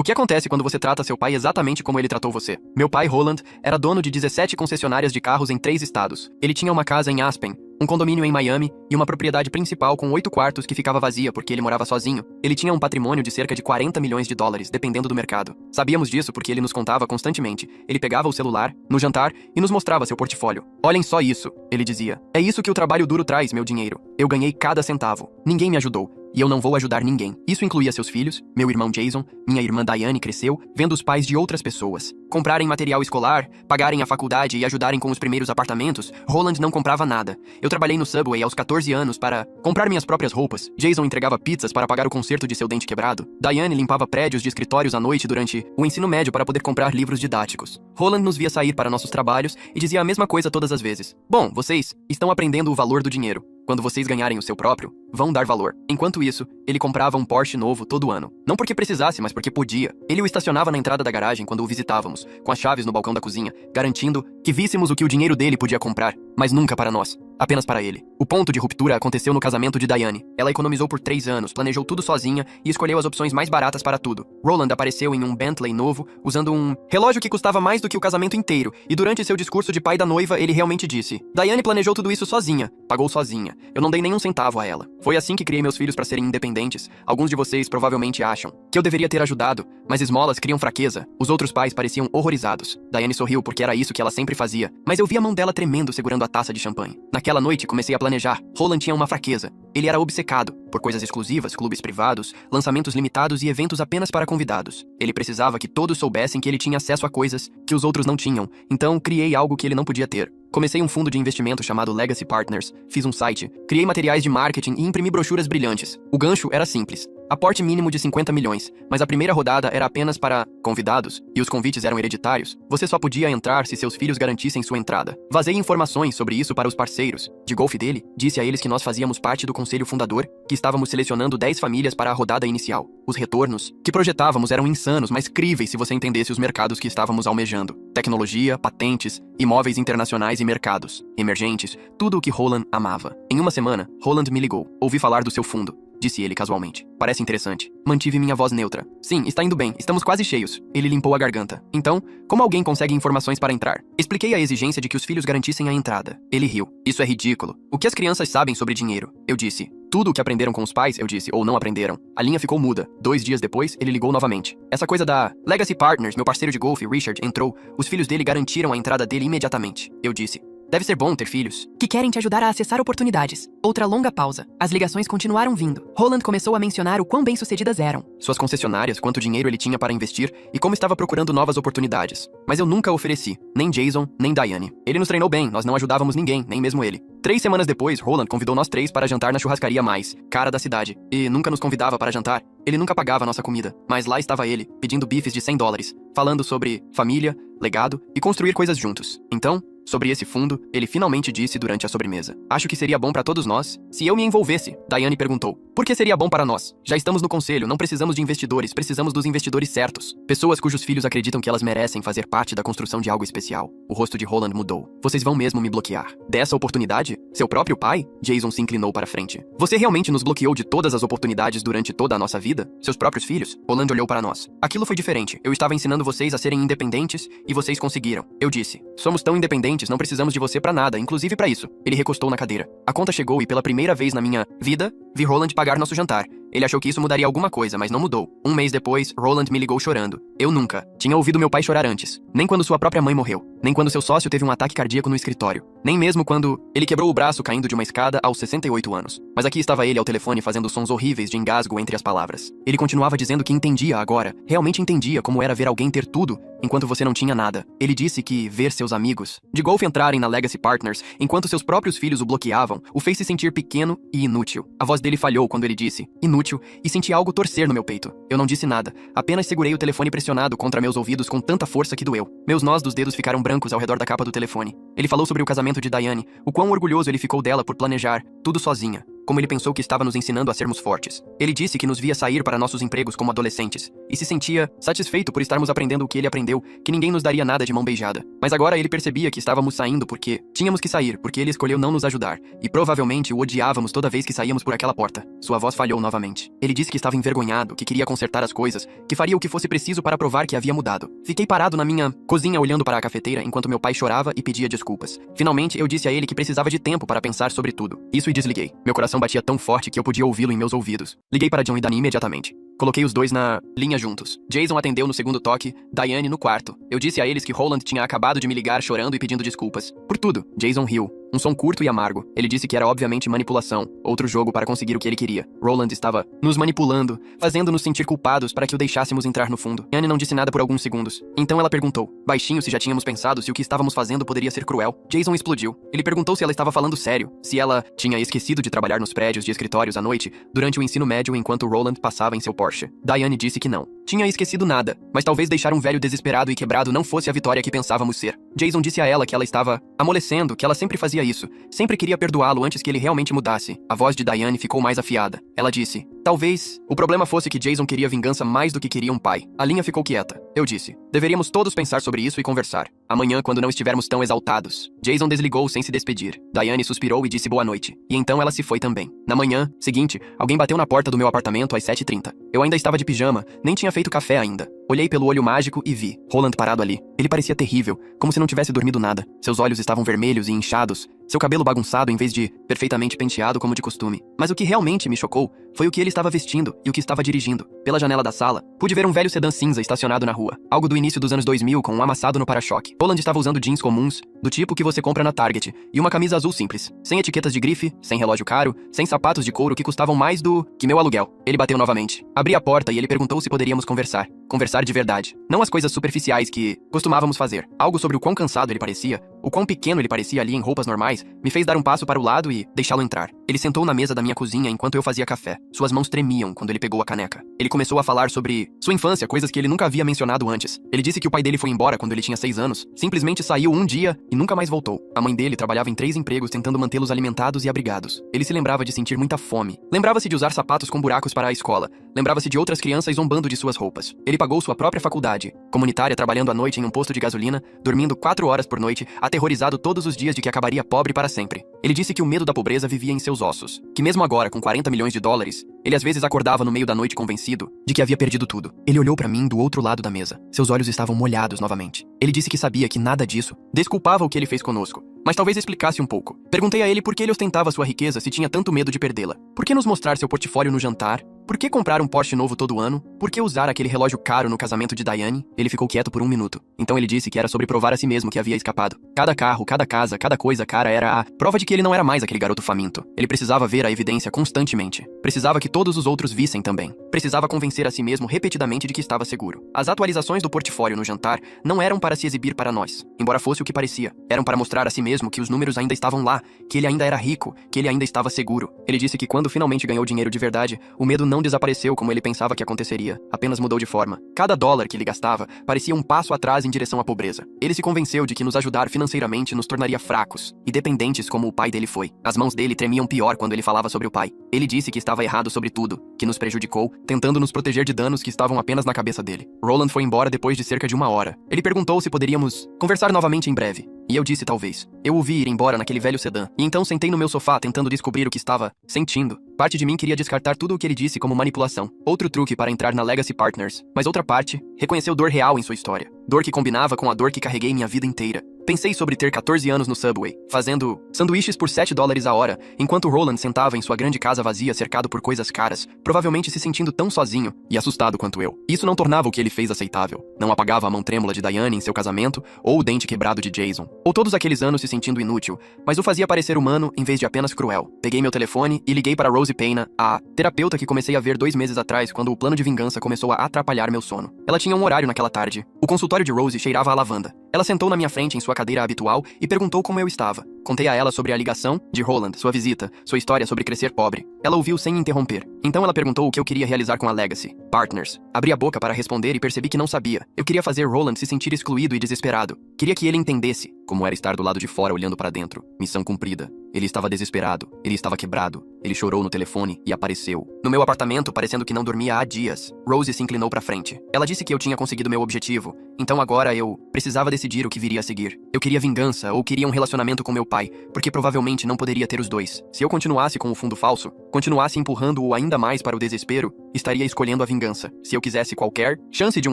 O que acontece quando você trata seu pai exatamente como ele tratou você? Meu pai, Roland, era dono de 17 concessionárias de carros em 3 estados. Ele tinha uma casa em Aspen, um condomínio em Miami e uma propriedade principal com 8 quartos que ficava vazia porque ele morava sozinho. Ele tinha um patrimônio de cerca de 40 milhões de dólares, dependendo do mercado. Sabíamos disso porque ele nos contava constantemente. Ele pegava o celular, no jantar, e nos mostrava seu portfólio. Olhem só isso, ele dizia. É isso que o trabalho duro traz, meu dinheiro. Eu ganhei cada centavo. Ninguém me ajudou. E eu não vou ajudar ninguém. Isso incluía seus filhos, meu irmão Jason, minha irmã Diane cresceu, vendo os pais de outras pessoas comprarem material escolar, pagarem a faculdade e ajudarem com os primeiros apartamentos. Roland não comprava nada. Eu trabalhei no Subway aos 14 anos para comprar minhas próprias roupas. Jason entregava pizzas para pagar o conserto de seu dente quebrado. Diane limpava prédios de escritórios à noite durante o ensino médio para poder comprar livros didáticos. Roland nos via sair para nossos trabalhos e dizia a mesma coisa todas as vezes. Bom, vocês estão aprendendo o valor do dinheiro. Quando vocês ganharem o seu próprio, vão dar valor. Enquanto isso, ele comprava um Porsche novo todo ano. Não porque precisasse, mas porque podia. Ele o estacionava na entrada da garagem quando o visitávamos, com as chaves no balcão da cozinha, garantindo que víssemos o que o dinheiro dele podia comprar, mas nunca para nós. Apenas para ele. O ponto de ruptura aconteceu no casamento de Diane. Ela economizou por 3 anos, planejou tudo sozinha e escolheu as opções mais baratas para tudo. Roland apareceu em um Bentley novo, usando um relógio que custava mais do que o casamento inteiro, e durante seu discurso de pai da noiva, ele realmente disse: Diane planejou tudo isso sozinha, pagou sozinha. Eu não dei nenhum centavo a ela. Foi assim que criei meus filhos para serem independentes. Alguns de vocês provavelmente acham que eu deveria ter ajudado, mas esmolas criam fraqueza. Os outros pais pareciam horrorizados. Diane sorriu porque era isso que ela sempre fazia, mas eu vi a mão dela tremendo segurando a taça de champanhe. Naquela noite, comecei a planejar. Roland tinha uma fraqueza. Ele era obcecado por coisas exclusivas, clubes privados, lançamentos limitados e eventos apenas para convidados. Ele precisava que todos soubessem que ele tinha acesso a coisas que os outros não tinham, então criei algo que ele não podia ter. Comecei um fundo de investimento chamado Legacy Partners, fiz um site, criei materiais de marketing e imprimi brochuras brilhantes. O gancho era simples. Aporte mínimo de 50 milhões, mas a primeira rodada era apenas para convidados, e os convites eram hereditários. Você só podia entrar se seus filhos garantissem sua entrada. Vazei informações sobre isso para os parceiros de golfe dele, disse a eles que nós fazíamos parte do conselho fundador, que estávamos selecionando 10 famílias para a rodada inicial. Os retornos que projetávamos eram insanos, mas críveis se você entendesse os mercados que estávamos almejando. Tecnologia, patentes, imóveis internacionais e mercados emergentes, tudo o que Roland amava. Em uma semana, Roland me ligou. Ouvi falar do seu fundo, disse ele casualmente. Parece interessante. Mantive minha voz neutra. Sim, está indo bem. Estamos quase cheios. Ele limpou a garganta. Então, como alguém consegue informações para entrar? Expliquei a exigência de que os filhos garantissem a entrada. Ele riu. Isso é ridículo. O que as crianças sabem sobre dinheiro? Eu disse. Tudo o que aprenderam com os pais, eu disse, ou não aprenderam. A linha ficou muda. 2 dias depois, ele ligou novamente. Essa coisa da Legacy Partners, meu parceiro de golfe, Richard, entrou. Os filhos dele garantiram a entrada dele imediatamente. Eu disse. Deve ser bom ter filhos. Que querem te ajudar a acessar oportunidades. Outra longa pausa. As ligações continuaram vindo. Roland começou a mencionar o quão bem-sucedidas eram. Suas concessionárias, quanto dinheiro ele tinha para investir e como estava procurando novas oportunidades. Mas eu nunca ofereci, nem Jason, nem Diane. Ele nos treinou bem, nós não ajudávamos ninguém, nem mesmo ele. 3 semanas depois, Roland convidou nós 3 para jantar na churrascaria mais cara da cidade. E nunca nos convidava para jantar. Ele nunca pagava nossa comida. Mas lá estava ele, pedindo bifes de $100, falando sobre família, legado e construir coisas juntos. Então, sobre esse fundo, ele finalmente disse durante a sobremesa. Acho que seria bom para todos nós se eu me envolvesse. Diane perguntou. Por que seria bom para nós? Já estamos no conselho, não precisamos de investidores, precisamos dos investidores certos. Pessoas cujos filhos acreditam que elas merecem fazer parte da construção de algo especial. O rosto de Roland mudou. Vocês vão mesmo me bloquear? Dessa oportunidade? Seu próprio pai? Jason se inclinou para frente. Você realmente nos bloqueou de todas as oportunidades durante toda a nossa vida? Seus próprios filhos? Roland olhou para nós. Aquilo foi diferente. Eu estava ensinando vocês a serem independentes e vocês conseguiram. Eu disse. Somos tão independentes, não precisamos de você para nada, inclusive para isso. Ele recostou na cadeira. A conta chegou e pela primeira vez na minha vida, vi Roland pagar nosso jantar. Ele achou que isso mudaria alguma coisa, mas não mudou. 1 mês depois, Roland me ligou chorando. Eu nunca tinha ouvido meu pai chorar antes. Nem quando sua própria mãe morreu. Nem quando seu sócio teve um ataque cardíaco no escritório. Nem mesmo quando ele quebrou o braço caindo de uma escada aos 68 anos. Mas aqui estava ele ao telefone fazendo sons horríveis de engasgo entre as palavras. Ele continuava dizendo que entendia agora. Realmente entendia como era ver alguém ter tudo, enquanto você não tinha nada. Ele disse que ver seus amigos de golfe entrarem na Legacy Partners, enquanto seus próprios filhos o bloqueavam, o fez se sentir pequeno e inútil. A voz dele falhou quando ele disse, inútil, e senti algo torcer no meu peito. Eu não disse nada, apenas segurei o telefone pressionado contra meus ouvidos com tanta força que doeu. Meus nós dos dedos ficaram brancos ao redor da capa do telefone. Ele falou sobre o casamento de Diane, o quão orgulhoso ele ficou dela por planejar tudo sozinha. como ele pensou que estava nos ensinando a sermos fortes. Ele disse que nos via sair para nossos empregos como adolescentes, e se sentia satisfeito por estarmos aprendendo o que ele aprendeu, que ninguém nos daria nada de mão beijada. Mas agora ele percebia que estávamos saindo porque tínhamos que sair, porque ele escolheu não nos ajudar, e provavelmente o odiávamos toda vez que saíamos por aquela porta. Sua voz falhou novamente. Ele disse que estava envergonhado, que queria consertar as coisas, que faria o que fosse preciso para provar que havia mudado. Fiquei parado na minha cozinha olhando para a cafeteira enquanto meu pai chorava e pedia desculpas. Finalmente, eu disse a ele que precisava de tempo para pensar sobre tudo. Isso e desliguei. Meu coração batia tão forte que eu podia ouvi-lo em meus ouvidos. Liguei para John e Dani imediatamente. Coloquei os dois na linha juntos. Jason atendeu no segundo toque, Diane no quarto. Eu disse a eles que Roland tinha acabado de me ligar chorando e pedindo desculpas. Por tudo. Jason riu. Um som curto e amargo. Ele disse que era obviamente manipulação, outro jogo para conseguir o que ele queria. Roland estava nos manipulando, fazendo-nos sentir culpados para que o deixássemos entrar no fundo. Diane não disse nada por alguns segundos. Então ela perguntou, baixinho, se já tínhamos pensado se o que estávamos fazendo poderia ser cruel. Jason explodiu. Ele perguntou se ela estava falando sério, se ela tinha esquecido de trabalhar nos prédios de escritórios à noite durante o ensino médio enquanto Roland passava em seu Porsche. Diane disse que não. Tinha esquecido nada, mas talvez deixar um velho desesperado e quebrado não fosse a vitória que pensávamos ser. Jason disse a ela que ela estava amolecendo, que ela sempre fazia isso. Sempre queria perdoá-lo antes que ele realmente mudasse. A voz de Diane ficou mais afiada. Ela disse, talvez o problema fosse que Jason queria vingança mais do que queria um pai. A linha ficou quieta. Eu disse, deveríamos todos pensar sobre isso e conversar. Amanhã, quando não estivermos tão exaltados. Jason desligou sem se despedir. Diane suspirou e disse boa noite. E então ela se foi também. Na manhã seguinte, alguém bateu na porta do meu apartamento às 7h30. Eu ainda estava de pijama, nem tinha feito café ainda. Olhei pelo olho mágico e vi Roland parado ali. Ele parecia terrível, como se não tivesse dormido nada. Seus olhos estavam vermelhos e inchados, seu cabelo bagunçado em vez de perfeitamente penteado como de costume. Mas o que realmente me chocou foi o que ele estava vestindo e o que estava dirigindo. Pela janela da sala, pude ver um velho sedã cinza estacionado na rua. Algo do início dos anos 2000 com um amassado no para-choque. Roland estava usando jeans comuns, do tipo que você compra na Target, e uma camisa azul simples, sem etiquetas de grife, sem relógio caro, sem sapatos de couro que custavam mais do que meu aluguel. Ele bateu novamente. Abri a porta e ele perguntou se poderíamos conversar. Conversar de verdade. Não as coisas superficiais que costumávamos fazer. Algo sobre o quão cansado ele parecia, o quão pequeno ele parecia ali em roupas normais, me fez dar um passo para o lado e deixá-lo entrar. Ele sentou na mesa da minha cozinha enquanto eu fazia café. Suas mãos tremiam quando ele pegou a caneca. Ele começou a falar sobre sua infância, coisas que ele nunca havia mencionado antes. Ele disse que o pai dele foi embora quando ele tinha 6 anos, simplesmente saiu um dia e nunca mais voltou. A mãe dele trabalhava em 3 empregos tentando mantê-los alimentados e abrigados. Ele se lembrava de sentir muita fome. Lembrava-se de usar sapatos com buracos para a escola. Lembrava-se de outras crianças zombando de suas roupas. Ele pagou sua própria faculdade, comunitária, trabalhando à noite em um posto de gasolina, dormindo 4 horas por noite, aterrorizado todos os dias de que acabaria pobre para sempre. Ele disse que o medo da pobreza vivia em seus ossos, que mesmo agora, com 40 milhões de dólares, ele às vezes acordava no meio da noite convencido de que havia perdido tudo. Ele olhou para mim do outro lado da mesa. Seus olhos estavam molhados novamente. Ele disse que sabia que nada disso desculpava o que ele fez conosco, mas talvez explicasse um pouco. Perguntei a ele por que ele ostentava sua riqueza se tinha tanto medo de perdê-la. Por que nos mostrar seu portfólio no jantar? Por que comprar um Porsche novo todo ano? Por que usar aquele relógio caro no casamento de Diane? Ele ficou quieto por 1 minuto. Então ele disse que era sobre provar a si mesmo que havia escapado. Cada carro, cada casa, cada coisa cara era a prova de que ele não era mais aquele garoto faminto. Ele precisava ver a evidência constantemente. Precisava que todos os outros vissem também. Precisava convencer a si mesmo repetidamente de que estava seguro. As atualizações do portfólio no jantar não eram para se exibir para nós, embora fosse o que parecia. Eram para mostrar a si mesmo que os números ainda estavam lá, que ele ainda era rico, que ele ainda estava seguro. Ele disse que quando finalmente ganhou dinheiro de verdade, o medo não desapareceu como ele pensava que aconteceria, apenas mudou de forma. Cada dólar que ele gastava parecia um passo atrás em direção à pobreza. Ele se convenceu de que nos ajudar financeiramente nos tornaria fracos e dependentes como o pai dele foi. As mãos dele tremiam pior quando ele falava sobre o pai. Ele disse que estava errado sobre tudo, que nos prejudicou, tentando nos proteger de danos que estavam apenas na cabeça dele. Roland foi embora depois de cerca de 1 hora. Ele perguntou se poderíamos conversar novamente em breve. E eu disse talvez. Eu o vi ir embora naquele velho sedã. E então sentei no meu sofá tentando descobrir o que estava sentindo. Parte de mim queria descartar tudo o que ele disse como manipulação. Outro truque para entrar na Legacy Partners. Mas outra parte reconheceu dor real em sua história. Dor que combinava com a dor que carreguei minha vida inteira. Pensei sobre ter 14 anos no Subway, fazendo sanduíches por $7 a hora, enquanto Roland sentava em sua grande casa vazia cercado por coisas caras, provavelmente se sentindo tão sozinho e assustado quanto eu. Isso não tornava o que ele fez aceitável. Não apagava a mão trêmula de Diane em seu casamento, ou o dente quebrado de Jason, ou todos aqueles anos se sentindo inútil, mas o fazia parecer humano em vez de apenas cruel. Peguei meu telefone e liguei para Rosie Pena, a terapeuta que comecei a ver 2 meses atrás quando o plano de vingança começou a atrapalhar meu sono. Ela tinha um horário naquela tarde. O consultório de Rosie cheirava a lavanda. Ela sentou na minha frente em sua cadeira habitual e perguntou como eu estava. Contei a ela sobre a ligação de Roland, sua visita, sua história sobre crescer pobre. Ela ouviu sem interromper. Então ela perguntou o que eu queria realizar com a Legacy Partners. Abri a boca para responder e percebi que não sabia. Eu queria fazer Roland se sentir excluído e desesperado. Queria que ele entendesse como era estar do lado de fora olhando para dentro. Missão cumprida. Ele estava desesperado. Ele estava quebrado. Ele chorou no telefone e apareceu. No meu apartamento, parecendo que não dormia há dias. Rose se inclinou para frente. Ela disse que eu tinha conseguido meu objetivo. Então agora eu precisava decidir o que viria a seguir. Eu queria vingança ou queria um relacionamento com meu pai, porque provavelmente não poderia ter os dois. Se eu continuasse com o fundo falso, continuasse empurrando-o ainda mais para o desespero, estaria escolhendo a vingança. Se eu quisesse qualquer chance de um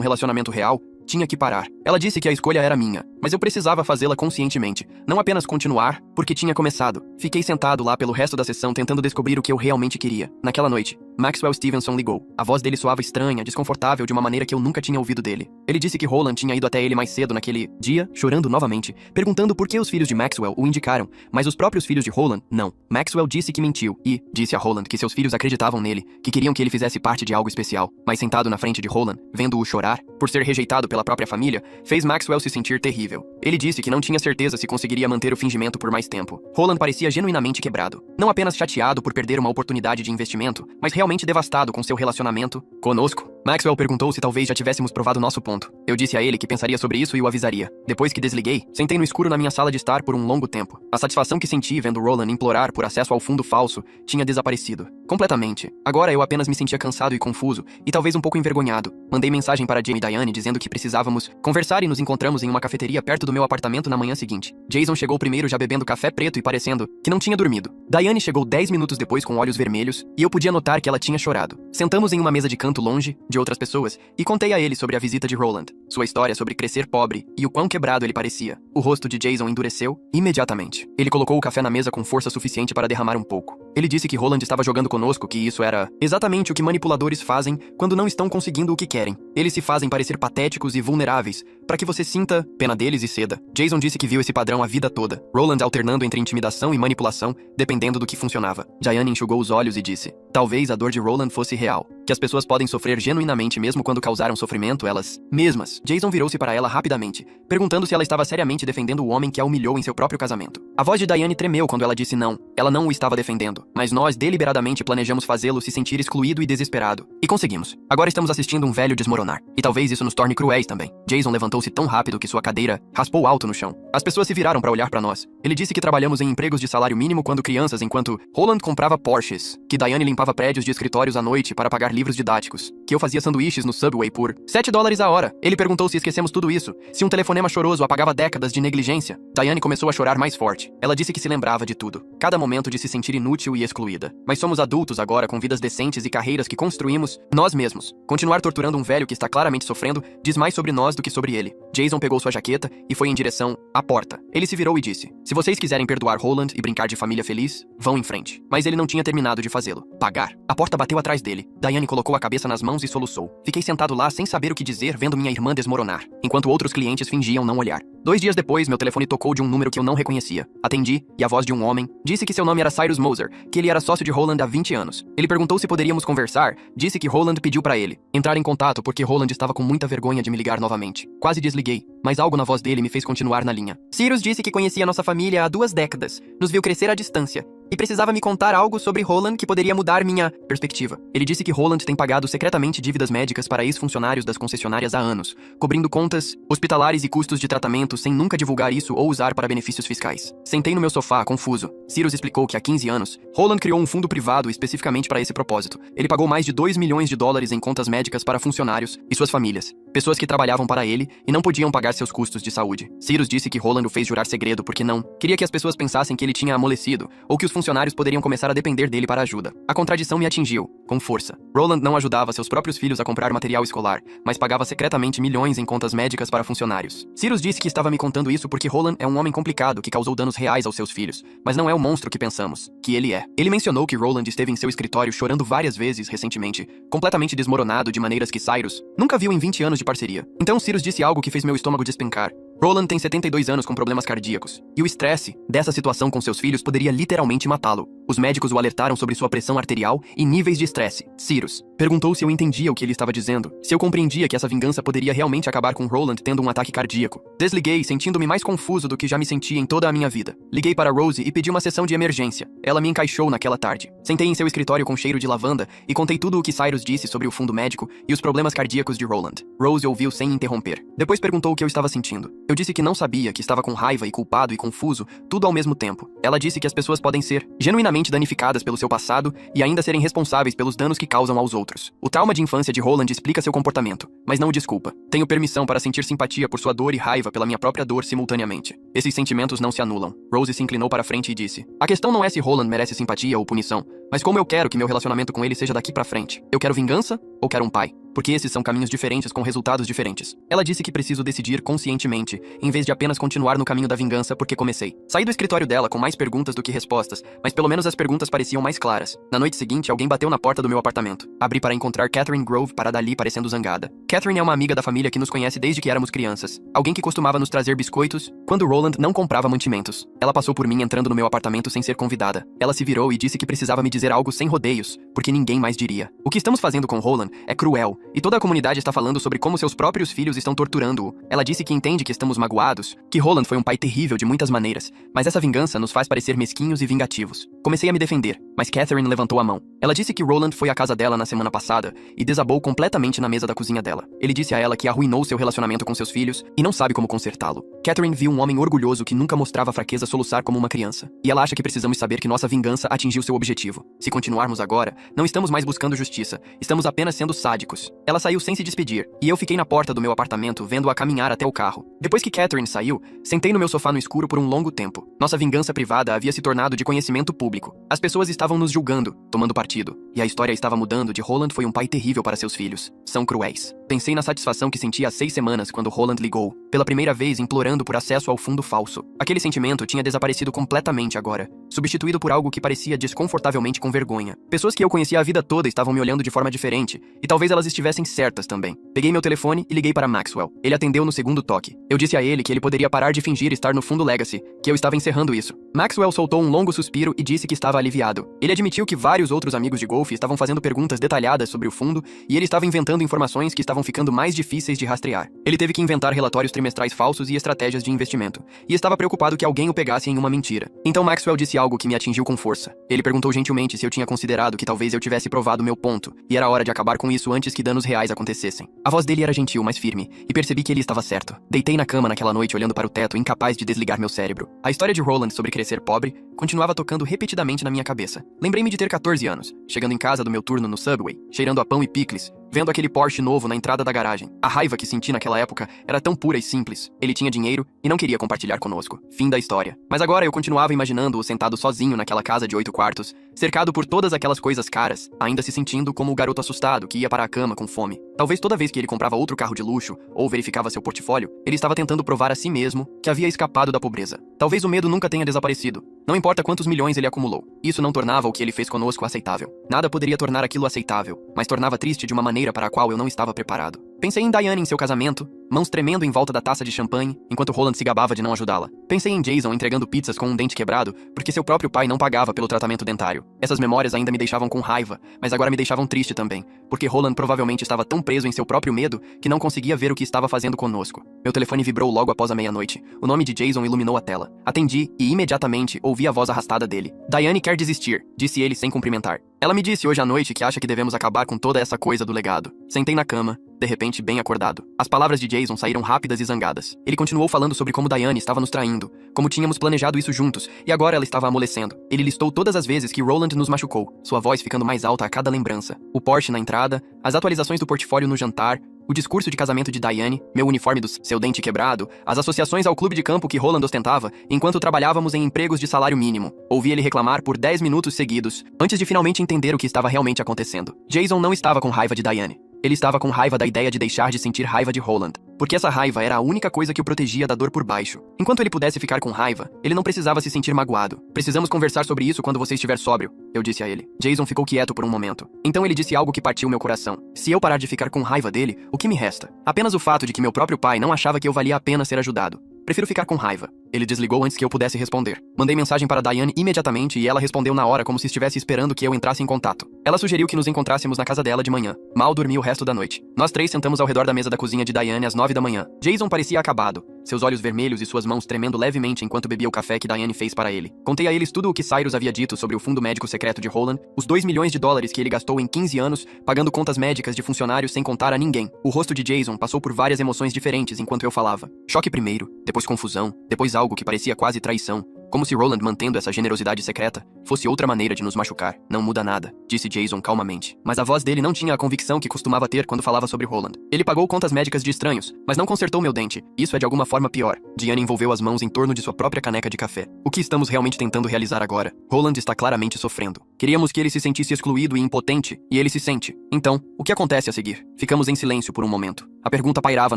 relacionamento real, tinha que parar. Ela disse que a escolha era minha, mas eu precisava fazê-la conscientemente, não apenas continuar, porque tinha começado. Fiquei sentado lá pelo resto da sessão tentando descobrir o que eu realmente queria. Naquela noite, Maxwell Stevenson ligou. A voz dele soava estranha, desconfortável de uma maneira que eu nunca tinha ouvido dele. Ele disse que Roland tinha ido até ele mais cedo naquele dia, chorando novamente, perguntando por que os filhos de Maxwell o indicaram, mas os próprios filhos de Roland, não. Maxwell disse que mentiu e disse a Roland que seus filhos acreditavam nele, que queriam que ele fizesse parte de algo especial. Mas sentado na frente de Roland, vendo-o chorar, por ser rejeitado pela própria família, fez Maxwell se sentir terrível. Ele disse que não tinha certeza se conseguiria manter o fingimento por mais tempo. Roland parecia genuinamente quebrado. Não apenas chateado por perder uma oportunidade de investimento, mas realmente devastado com seu relacionamento conosco. Maxwell perguntou se talvez já tivéssemos provado nosso ponto. Eu disse a ele que pensaria sobre isso e o avisaria. Depois que desliguei, sentei no escuro na minha sala de estar por um longo tempo. A satisfação que senti vendo Roland implorar por acesso ao fundo falso tinha desaparecido. Completamente. Agora eu apenas me sentia cansado e confuso, e talvez um pouco envergonhado. Mandei mensagem para Jamie e Diane dizendo que precisávamos conversar e nos encontramos em uma cafeteria perto do meu apartamento na manhã seguinte. Jason chegou primeiro já bebendo café preto e parecendo que não tinha dormido. Diane chegou 10 minutos depois com olhos vermelhos, e eu podia notar que ela tinha chorado. Sentamos em uma mesa de canto longe de outras pessoas e contei a ele sobre a visita de Roland, sua história sobre crescer pobre e o quão quebrado ele parecia. O rosto de Jason endureceu imediatamente. Ele colocou o café na mesa com força suficiente para derramar um pouco. Ele disse que Roland estava jogando conosco, que isso era exatamente o que manipuladores fazem quando não estão conseguindo o que querem. Eles se fazem parecer patéticos e vulneráveis, para que você sinta pena deles e ceda. Jason disse que viu esse padrão a vida toda, Roland alternando entre intimidação e manipulação, dependendo do que funcionava. Diane enxugou os olhos e disse: talvez a dor de Roland fosse real, que as pessoas podem sofrer genuinamente mesmo quando causaram sofrimento elas mesmas. Jason virou-se para ela rapidamente, perguntando se ela estava seriamente defendendo o homem que a humilhou em seu próprio casamento. A voz de Diane tremeu quando ela disse não. Ela não o estava defendendo, mas nós deliberadamente planejamos fazê-lo se sentir excluído e desesperado. E conseguimos. Agora estamos assistindo um velho desmoronar. E talvez isso nos torne cruéis também. Jason levantou-se tão rápido que sua cadeira raspou alto no chão. As pessoas se viraram para olhar para nós. Ele disse que trabalhamos em empregos de salário mínimo quando crianças, enquanto Roland comprava Porsches, que Diane limpava prédios de escritórios à noite para pagar livros didáticos, que eu fazia sanduíches no Subway por $7 a hora. Ele perguntou se esquecemos tudo isso, se um telefonema choroso apagava décadas de negligência. Diane começou a chorar mais forte. Ela disse que se lembrava de tudo. Cada momento de se sentir inútil e excluída. Mas somos adultos agora com vidas decentes e carreiras que construímos nós mesmos. Continuar torturando um velho que está claramente sofrendo diz mais sobre nós do que sobre ele. Jason pegou sua jaqueta e foi em direção à porta. Ele se virou e disse: se vocês quiserem perdoar Roland e brincar de família feliz, vão em frente. Mas ele não tinha terminado de fazê-lo. Pagar. A porta bateu atrás dele. Diane colocou a cabeça nas mãos e soluçou. Fiquei sentado lá sem saber o que dizer, vendo minha irmã desmoronar, enquanto outros clientes fingiam não olhar. 2 dias depois, meu telefone tocou de um número que eu não reconhecia. Atendi, e a voz de um homem disse que seu nome era Cyrus Moser, que ele era sócio de Roland há 20 anos. Ele perguntou se poderíamos conversar, disse que Roland pediu para ele entrar em contato porque Roland estava com muita vergonha de me ligar novamente. Quase desliguei, mas algo na voz dele me fez continuar na linha. Cyrus disse que conhecia nossa família há 2 décadas, nos viu crescer à distância, e precisava me contar algo sobre Roland que poderia mudar minha perspectiva. Ele disse que Roland tem pagado secretamente dívidas médicas para ex-funcionários das concessionárias há anos, cobrindo contas hospitalares e custos de tratamento sem nunca divulgar isso ou usar para benefícios fiscais. Sentei no meu sofá, confuso. Cyrus explicou que há 15 anos, Roland criou um fundo privado especificamente para esse propósito. Ele pagou mais de $2 milhões em contas médicas para funcionários e suas famílias, pessoas que trabalhavam para ele e não podiam pagar seus custos de saúde. Cyrus disse que Roland o fez jurar segredo porque não queria que as pessoas pensassem que ele tinha amolecido ou que os funcionários poderiam começar a depender dele para ajuda. A contradição me atingiu, com força. Roland não ajudava seus próprios filhos a comprar material escolar, mas pagava secretamente milhões em contas médicas para funcionários. Cyrus disse que estava me contando isso porque Roland é um homem complicado que causou danos reais aos seus filhos, mas não é o monstro que pensamos que ele é. Ele mencionou que Roland esteve em seu escritório chorando várias vezes recentemente, completamente desmoronado de maneiras que Cyrus nunca viu em 20 anos de parceria. Então Cyrus disse algo que fez meu estômago despencar. Roland tem 72 anos com problemas cardíacos, e o estresse dessa situação com seus filhos poderia literalmente matá-lo. Os médicos o alertaram sobre sua pressão arterial e níveis de estresse. Cyrus perguntou se eu entendia o que ele estava dizendo, se eu compreendia que essa vingança poderia realmente acabar com Roland tendo um ataque cardíaco. Desliguei, sentindo-me mais confuso do que já me sentia em toda a minha vida. Liguei para Rosie e pedi uma sessão de emergência. Ela me encaixou naquela tarde. Sentei em seu escritório com cheiro de lavanda e contei tudo o que Cyrus disse sobre o fundo médico e os problemas cardíacos de Roland. Rosie ouviu sem interromper. Depois perguntou o que eu estava sentindo. Eu disse que não sabia, que estava com raiva e culpado e confuso, tudo ao mesmo tempo. Ela disse que as pessoas podem ser genuinamente danificadas pelo seu passado e ainda serem responsáveis pelos danos que causam aos outros. O trauma de infância de Roland explica seu comportamento, mas não o desculpa. Tenho permissão para sentir simpatia por sua dor e raiva pela minha própria dor simultaneamente. Esses sentimentos não se anulam. Rosie se inclinou para frente e disse: a questão não é se Roland merece simpatia ou punição, mas como eu quero que meu relacionamento com ele seja daqui pra frente. Eu quero vingança ou quero um pai? Porque esses são caminhos diferentes com resultados diferentes. Ela disse que preciso decidir conscientemente, em vez de apenas continuar no caminho da vingança porque comecei. Saí do escritório dela com mais perguntas do que respostas, mas pelo menos as perguntas pareciam mais claras. Na noite seguinte, alguém bateu na porta do meu apartamento. Abri para encontrar Catherine Grove parada ali parecendo zangada. Catherine é uma amiga da família que nos conhece desde que éramos crianças. Alguém que costumava nos trazer biscoitos quando Roland não comprava mantimentos. Ela passou por mim entrando no meu apartamento sem ser convidada. Ela se virou e disse que precisava me dizer algo sem rodeios, porque ninguém mais diria. O que estamos fazendo com Roland é cruel, e toda a comunidade está falando sobre como seus próprios filhos estão torturando-o. Ela disse que entende que estamos magoados, que Roland foi um pai terrível de muitas maneiras, mas essa vingança nos faz parecer mesquinhos e vingativos. Comecei a me defender, mas Catherine levantou a mão. Ela disse que Roland foi à casa dela na semana passada e desabou completamente na mesa da cozinha dela. Ele disse a ela que arruinou seu relacionamento com seus filhos e não sabe como consertá-lo. Catherine viu um homem orgulhoso que nunca mostrava fraqueza soluçar como uma criança. E ela acha que precisamos saber que nossa vingança atingiu seu objetivo. Se continuarmos agora, não estamos mais buscando justiça, estamos apenas sendo sádicos. Ela saiu sem se despedir, e eu fiquei na porta do meu apartamento vendo-a caminhar até o carro. Depois que Catherine saiu, sentei no meu sofá no escuro por um longo tempo. Nossa vingança privada havia se tornado de conhecimento público. As pessoas estavam nos julgando, tomando partido, e a história estava mudando de Roland foi um pai terrível para seus filhos. São cruéis. Pensei na satisfação que senti há 6 semanas quando Roland ligou, pela primeira vez implorando por acesso ao fundo falso. Aquele sentimento tinha desaparecido completamente agora, substituído por algo que parecia desconfortavelmente com vergonha. Pessoas que eu conhecia a vida toda estavam me olhando de forma diferente, e talvez elas estivessem certas também. Peguei meu telefone e liguei para Maxwell. Ele atendeu no segundo toque. Eu disse a ele que ele poderia parar de fingir estar no fundo Legacy, que eu estava encerrando isso. Maxwell soltou um longo suspiro e disse que estava aliviado. Ele admitiu que vários outros amigos de golfe estavam fazendo perguntas detalhadas sobre o fundo e ele estava inventando informações que estavam ficando mais difíceis de rastrear. Ele teve que inventar relatórios trimestrais falsos e estratégias de investimento, e estava preocupado que alguém o pegasse em uma mentira. Então Maxwell disse algo que me atingiu com força. Ele perguntou gentilmente se eu tinha considerado que talvez eu tivesse provado meu ponto, e era hora de acabar com isso antes que danos reais acontecessem. A voz dele era gentil, mas firme, e percebi que ele estava certo. Deitei na cama naquela noite olhando para o teto, incapaz de desligar meu cérebro. A história de Roland sobre crescer pobre continuava tocando repetidamente na minha cabeça. Lembrei-me de ter 14 anos, chegando em casa do meu turno no Subway, cheirando a pão e picles, vendo aquele Porsche novo na entrada da garagem. A raiva que senti naquela época era tão pura e simples. Ele tinha dinheiro e não queria compartilhar conosco. Fim da história. Mas agora eu continuava imaginando-o sentado sozinho naquela casa de 8 quartos, cercado por todas aquelas coisas caras, ainda se sentindo como o garoto assustado que ia para a cama com fome. Talvez toda vez que ele comprava outro carro de luxo ou verificava seu portfólio, ele estava tentando provar a si mesmo que havia escapado da pobreza. Talvez o medo nunca tenha desaparecido. Não importa quantos milhões ele acumulou. Isso não tornava o que ele fez conosco aceitável. Nada poderia tornar aquilo aceitável, mas tornava triste de uma maneira para a qual eu não estava preparado. Pensei em Diane em seu casamento, mãos tremendo em volta da taça de champanhe, enquanto Roland se gabava de não ajudá-la. Pensei em Jason entregando pizzas com um dente quebrado, porque seu próprio pai não pagava pelo tratamento dentário. Essas memórias ainda me deixavam com raiva, mas agora me deixavam triste também, porque Roland provavelmente estava tão preso em seu próprio medo que não conseguia ver o que estava fazendo conosco. Meu telefone vibrou logo após a meia-noite. O nome de Jason iluminou a tela. Atendi e imediatamente ouvi a voz arrastada dele. Diane quer desistir, disse ele sem cumprimentar. Ela me disse hoje à noite que acha que devemos acabar com toda essa coisa do legado. Sentei na cama, de repente bem acordado. As palavras de Jason saíram rápidas e zangadas. Ele continuou falando sobre como Diane estava nos traindo, como tínhamos planejado isso juntos, e agora ela estava amolecendo. Ele listou todas as vezes que Roland nos machucou, sua voz ficando mais alta a cada lembrança. O Porsche na entrada, as atualizações do portfólio no jantar, o discurso de casamento de Diane, meu uniforme do seu dente quebrado, as associações ao clube de campo que Roland ostentava, enquanto trabalhávamos em empregos de salário mínimo. Ouvi ele reclamar por 10 minutos seguidos, antes de finalmente entender o que estava realmente acontecendo. Jason não estava com raiva de Diane. Ele estava com raiva da ideia de deixar de sentir raiva de Roland, porque essa raiva era a única coisa que o protegia da dor por baixo. Enquanto ele pudesse ficar com raiva, ele não precisava se sentir magoado. Precisamos conversar sobre isso quando você estiver sóbrio, eu disse a ele. Jason ficou quieto por um momento. Então ele disse algo que partiu meu coração. Se eu parar de ficar com raiva dele, o que me resta? Apenas o fato de que meu próprio pai não achava que eu valia a pena ser ajudado. Prefiro ficar com raiva. Ele desligou antes que eu pudesse responder. Mandei mensagem para Diane imediatamente e ela respondeu na hora como se estivesse esperando que eu entrasse em contato. Ela sugeriu que nos encontrássemos na casa dela de manhã. Mal dormi o resto da noite. Nós três sentamos ao redor da mesa da cozinha de Diane às 9 da manhã. Jason parecia acabado, seus olhos vermelhos e suas mãos tremendo levemente enquanto bebia o café que Diane fez para ele. Contei a eles tudo o que Cyrus havia dito sobre o fundo médico secreto de Roland, os 2 milhões de dólares que ele gastou em 15 anos, pagando contas médicas de funcionários sem contar a ninguém. O rosto de Jason passou por várias emoções diferentes enquanto eu falava. Choque primeiro, depois confusão, depois algo que parecia quase traição. Como se Roland, mantendo essa generosidade secreta, fosse outra maneira de nos machucar. Não muda nada, disse Jason calmamente. Mas a voz dele não tinha a convicção que costumava ter quando falava sobre Roland. Ele pagou contas médicas de estranhos, mas não consertou meu dente. Isso é de alguma forma pior. Diane envolveu as mãos em torno de sua própria caneca de café. O que estamos realmente tentando realizar agora? Roland está claramente sofrendo. Queríamos que ele se sentisse excluído e impotente, e ele se sente. Então, o que acontece a seguir? Ficamos em silêncio por um momento. A pergunta pairava